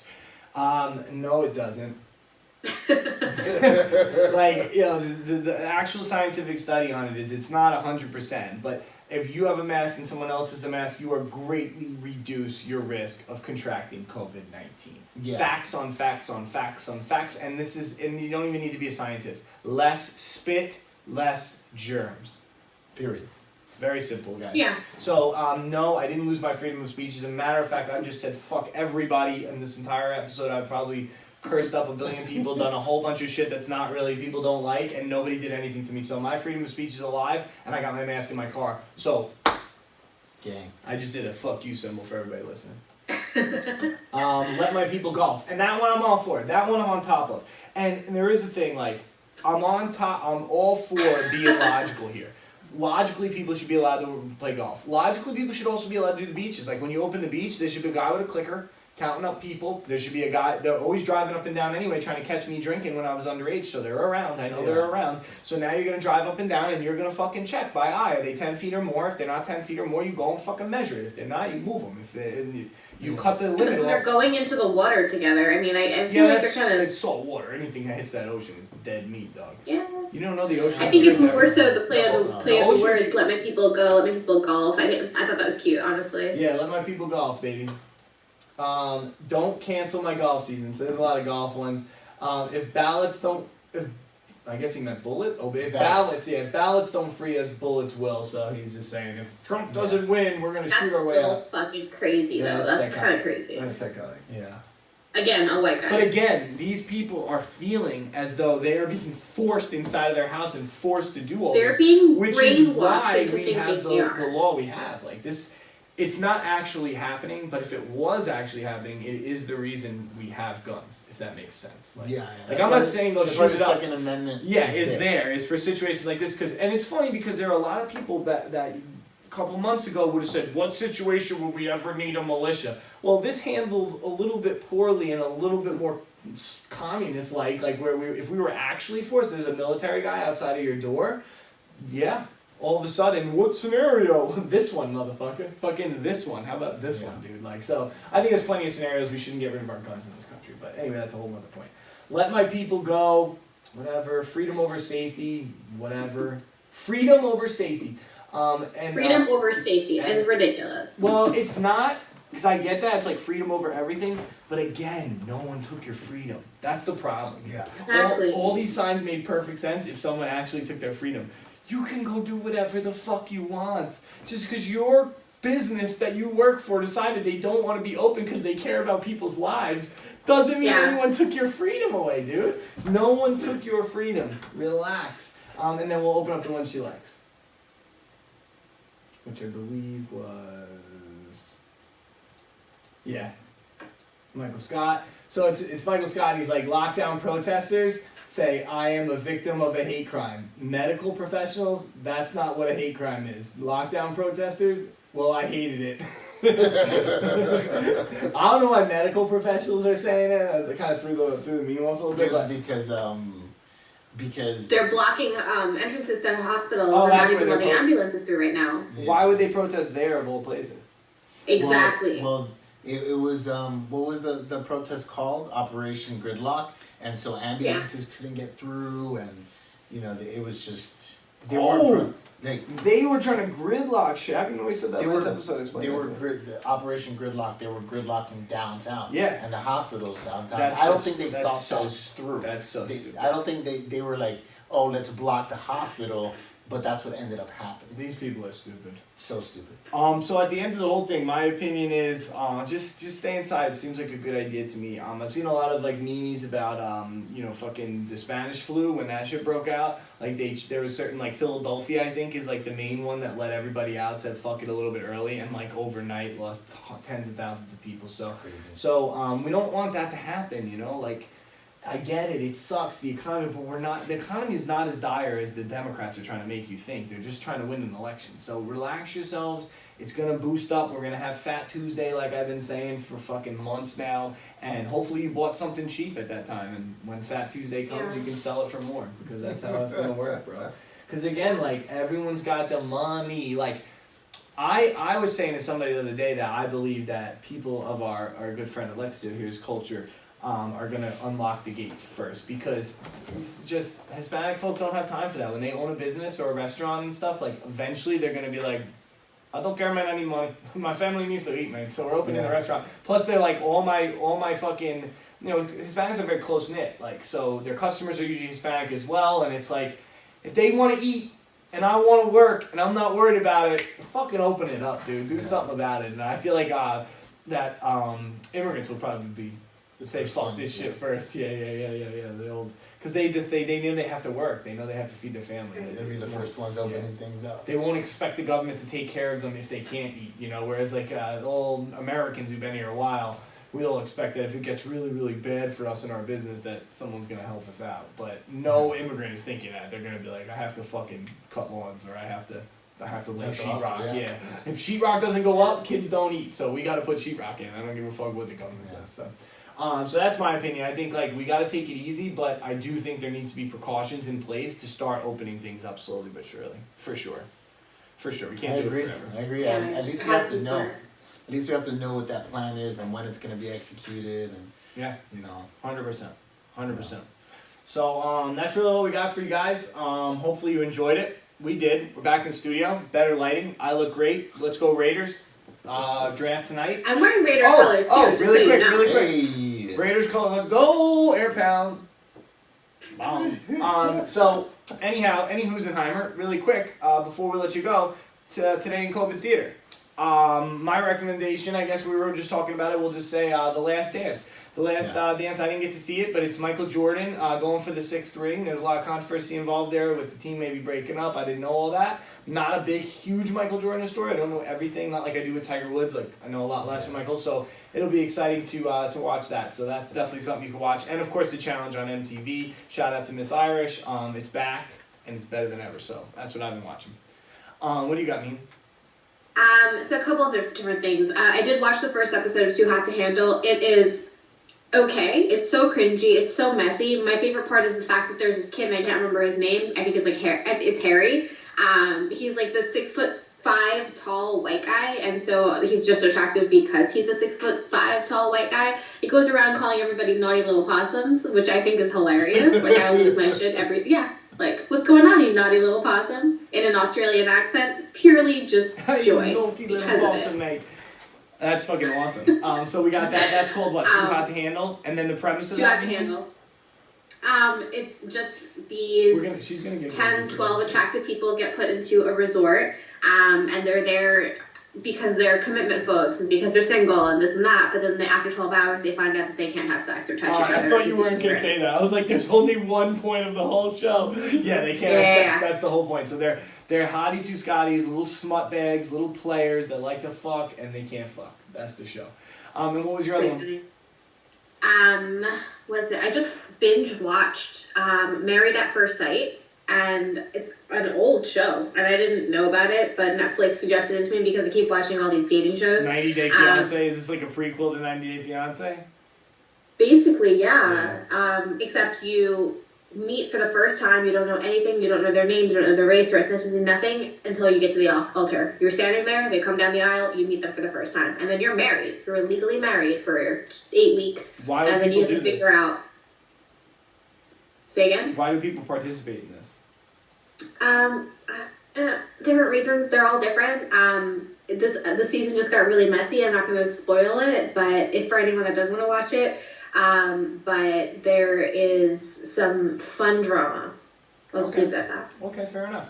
No, it doesn't. Like, you know, the actual scientific study on it is it's not 100%, but if you have a mask and someone else has a mask, you are greatly reduce your risk of contracting COVID-19. Yeah. Facts on facts on facts on facts, and you don't even need to be a scientist. Less spit, less germs. Period. Very simple, guys. Yeah. So, no, I didn't lose my freedom of speech. As a matter of fact, I just said fuck everybody in this entire episode. I probably cursed up a billion people, done a whole bunch of shit that's not really people don't like, and nobody did anything to me. So my freedom of speech is alive, and I got my mask in my car. So, Gang. I just did a fuck you symbol for everybody listening. Let my people golf. And that one I'm all for. That one I'm on top of. And there is a thing, like, I'm all for being logical here. Logically, people should be allowed to play golf. Logically, people should also be allowed to do the beaches. Like, when you open the beach, there should be a guy with a clicker counting up people. There should be a guy, they're always driving up and down anyway, trying to catch me drinking when I was underage, so they're around. I know they're around. So now you're going to drive up and down, and you're going to fucking check by eye. Are they 10 feet or more? If they're not 10 feet or more, you go and fucking measure it. If they're not, you move them. If you cut the limit They're off. going into the water together. I mean, I feel Yeah, like that's they're kind of. it's salt water. Anything that hits that ocean is dead meat, dog. Yeah. You don't know the ocean. I think it's has more so everything. the play of the ocean- words. Let my people go. Let my people golf. I thought that was cute, honestly. Yeah, let my people golf, baby. Don't cancel my golf season. So there's a lot of golf ones. If ballots don't, I guess he meant bullet. Oh, if ballots don't free us, bullets will. So he's just saying, if Trump doesn't win, we're gonna That's shoot a our way little out. fucking crazy, Yeah, though. that's That's kind of crazy. That's psychotic. Yeah. Again, a white guy. But again, these people are feeling as though they are being forced inside of their house and forced to do all They're this, being which is brainwashed why into we thinking have they are. the law we have. Like this, it's not actually happening, but if it was actually happening, it is the reason we have guns, if that makes sense. Like, Yeah. like I'm not saying go That's why shoot the it up. Second Amendment. Yeah, is there. It's for situations like this, and it's funny because there are a lot of people that a couple months ago would have said, what situation would we ever need a militia? Well, this handled a little bit poorly and a little bit more communist-like, like where if we were actually forced, there's a military guy outside of your door, yeah, all of a sudden, what scenario? This one, motherfucker. Fucking this one. How about this one, dude? Like, so, I think there's plenty of scenarios we shouldn't get rid of our guns in this country, but anyway, that's a whole nother point. Let my people go, whatever, freedom over safety, whatever. Freedom over safety. Freedom over safety is ridiculous. Well, it's not, because I get that, it's like freedom over everything, but again, no one took your freedom. That's the problem. Yeah. Exactly. All these signs made perfect sense if someone actually took their freedom. You can go do whatever the fuck you want. Just because your business that you work for decided they don't want to be open because they care about people's lives doesn't mean anyone took your freedom away, dude. No one took your freedom. Relax. And then we'll open up the one she likes. Which I believe was... Yeah. Michael Scott. So it's Michael Scott. He's like, lockdown protesters say, I am a victim of a hate crime. Medical professionals, that's not what a hate crime is. Lockdown protesters, well, I hated it. I don't know why medical professionals are saying it. They kind of threw the meme off a little bit. Just But because because They're blocking entrances to hospitals Oh, and that's not where even they're letting ambulances through right now. Why would they protest there of all places? Exactly. Well, it was what was the protest called? Operation Gridlock, and so ambulances couldn't get through, and it was just they They were trying to gridlock shit. I didn't know we said that They last were- episode. the Operation Gridlock. They were gridlocking downtown. Yeah. And the hospitals downtown. That's I don't so- think they that's thought so that through. That's so stupid. I don't think they were like, oh, let's block the hospital, but that's what ended up happening. These people are stupid. So stupid. So at the end of the whole thing, my opinion is just stay inside. It seems like a good idea to me. I've seen a lot of like memes about fucking the Spanish flu when that shit broke out. Like there was certain like Philadelphia, I think, is like the main one that let everybody out, said fuck it a little bit early, and like overnight lost tens of thousands of people. So we don't want that to happen. Like. I get it. It sucks, the economy, but the economy is not as dire as the Democrats are trying to make you think. They're just trying to win an election. So relax yourselves. It's going to boost up. We're going to have Fat Tuesday, like I've been saying for fucking months now. And hopefully you bought something cheap at that time. And when Fat Tuesday comes, you can sell it for more, because that's how it's going to work, bro. Because again, like, everyone's got the money. Like, I was saying to somebody the other day that I believe that people of our good friend Alexia here's culture are going to unlock the gates first, because it's just Hispanic folk don't have time for that. When they own a business or a restaurant and stuff, like, eventually they're going to be like, I don't care, man, I need money. My family needs to eat, man. So we're opening a restaurant. Plus, they're like, all my fucking, Hispanics are very close-knit. Like, so their customers are usually Hispanic as well. And it's like, if they want to eat and I want to work and I'm not worried about it, fucking open it up, dude. Do something about it. And I feel like that immigrants will probably be say fuck this shit first. Yeah. The old, because they know they have to work. They know they have to feed their family. They'll be the first ones opening things up. They won't expect the government to take care of them if they can't eat. Whereas like all Americans who've been here a while, we'll expect that if it gets really, really bad for us in our business, that someone's gonna help us out. But no immigrant is thinking that. They're gonna be like, I have to fucking cut lawns, or I have to lay sheetrock. Yeah. If sheetrock doesn't go up, kids don't eat. So we got to put sheetrock in. I don't give a fuck what the government says. So that's my opinion. I think like we got to take it easy, but I do think there needs to be precautions in place to start opening things up slowly but surely. For sure. We can't do it forever. I agree. Yeah, At least we have to know. At least we have to know what that plan is and when it's going to be executed, and 100%. So that's really all we got for you guys. Hopefully you enjoyed it. We did. We're back in studio. Better lighting. I look great. Let's go Raiders. Draft tonight. I'm wearing Raider colors too. Really quick. Hey. Raiders colors. Let's go. Air pound. So anyhow, any Husenheimer, really quick, before we let you go, today in COVID Theater. My recommendation, I guess we were just talking about it, we'll just say The Last Dance. The Last Dance, I didn't get to see it, but it's Michael Jordan going for the 6th ring. There's a lot of controversy involved there with the team maybe breaking up. I didn't know all that. Not a big, huge Michael Jordan story. I don't know everything, not like I do with Tiger Woods. Like, I know a lot less with Michael, so it'll be exciting to watch that. So that's definitely something you can watch. And, of course, the challenge on MTV. Shout out to Miss Irish. It's back, and it's better than ever, so that's what I've been watching. What do you got, Mean? So a couple of different things. I did watch the first episode of Too Hot to Handle. It is okay. It's so cringy. It's so messy. My favorite part is the fact that there's this kid, and I can't remember his name. I think it's like it's Harry. He's like the 6'5" tall white guy, and so he's just attractive because he's a 6'5" tall white guy. He goes around calling everybody naughty little possums, which I think is hilarious. Like, I lose my shit like, what's going on, you naughty little possum? In an Australian accent, purely just joy. Naughty little possum, mate. That's fucking awesome. So we got that. That's called what? Too Hot to Handle? And then the premise of that? Too Hot to Handle. It's just these 10, 12 attractive people get put into a resort, and they're there because they're commitment folks and because they're single and this and that, but then after 12 hours they find out that they can't have sex or touch each other. I thought you weren't going to say that. I was like, there's only one point of the whole show. Yeah, they can't have sex. That's the whole point. So they're hottie two Scotties, little smut bags, little players that like to fuck and they can't fuck. That's the show. And what was your other one? What's it? I just binge watched Married at First Sight. And it's an old show, and I didn't know about it, but Netflix suggested it to me because I keep watching all these dating shows. 90 Day Fiancé? Is this like a prequel to 90 Day Fiancé? Basically, yeah. Except you meet for the first time. You don't know anything. You don't know their name. You don't know their race or ethnicity. Nothing until you get to the altar. You're standing there. They come down the aisle. You meet them for the first time, and then you're married. You're legally married for 8 weeks. Why do and then people you have do to this? figure out. Say again. Why do people participate in this? Different reasons. They're all different. The season just got really messy. I'm not going to spoil it, but if for anyone that does want to watch it, but there is some fun drama. I'll just leave it at that. Okay, fair enough.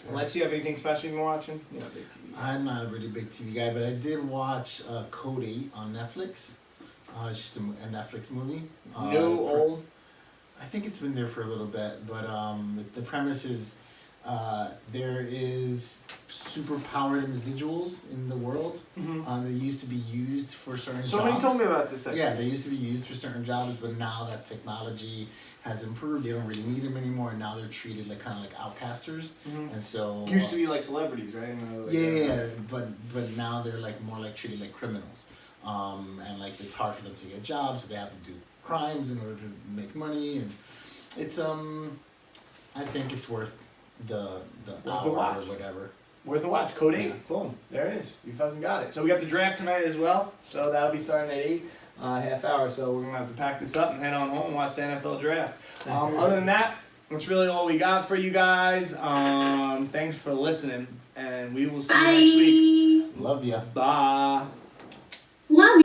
Lex, you have anything special you've been watching? You're not a big TV guy. I'm not a really big TV guy, but I did watch Code 8 on Netflix. It's just a Netflix movie. New, old? I think it's been there for a little bit, but the premise is there is super-powered individuals in the world. They used to be used for certain jobs. Somebody told me about this. Actually. Yeah, they used to be used for certain jobs, but now that technology has improved, they don't really need them anymore, and now they're treated like kind of like outcasters. And so Used to be like celebrities, right? yeah, but now they're like more like treated like criminals, and like it's hard for them to get jobs, so they have to do crimes in order to make money, and it's I think it's worth the hour or whatever. Worth a watch. Code 8. Yeah. Boom. There it is. You fucking got it. So we got the draft tonight as well. So that'll be starting at 8. Half hour. So we're going to have to pack this up and head on home and watch the NFL draft. Other than that, that's really all we got for you guys. Thanks for listening. And we will see you next week. Love ya. Bye. Love you.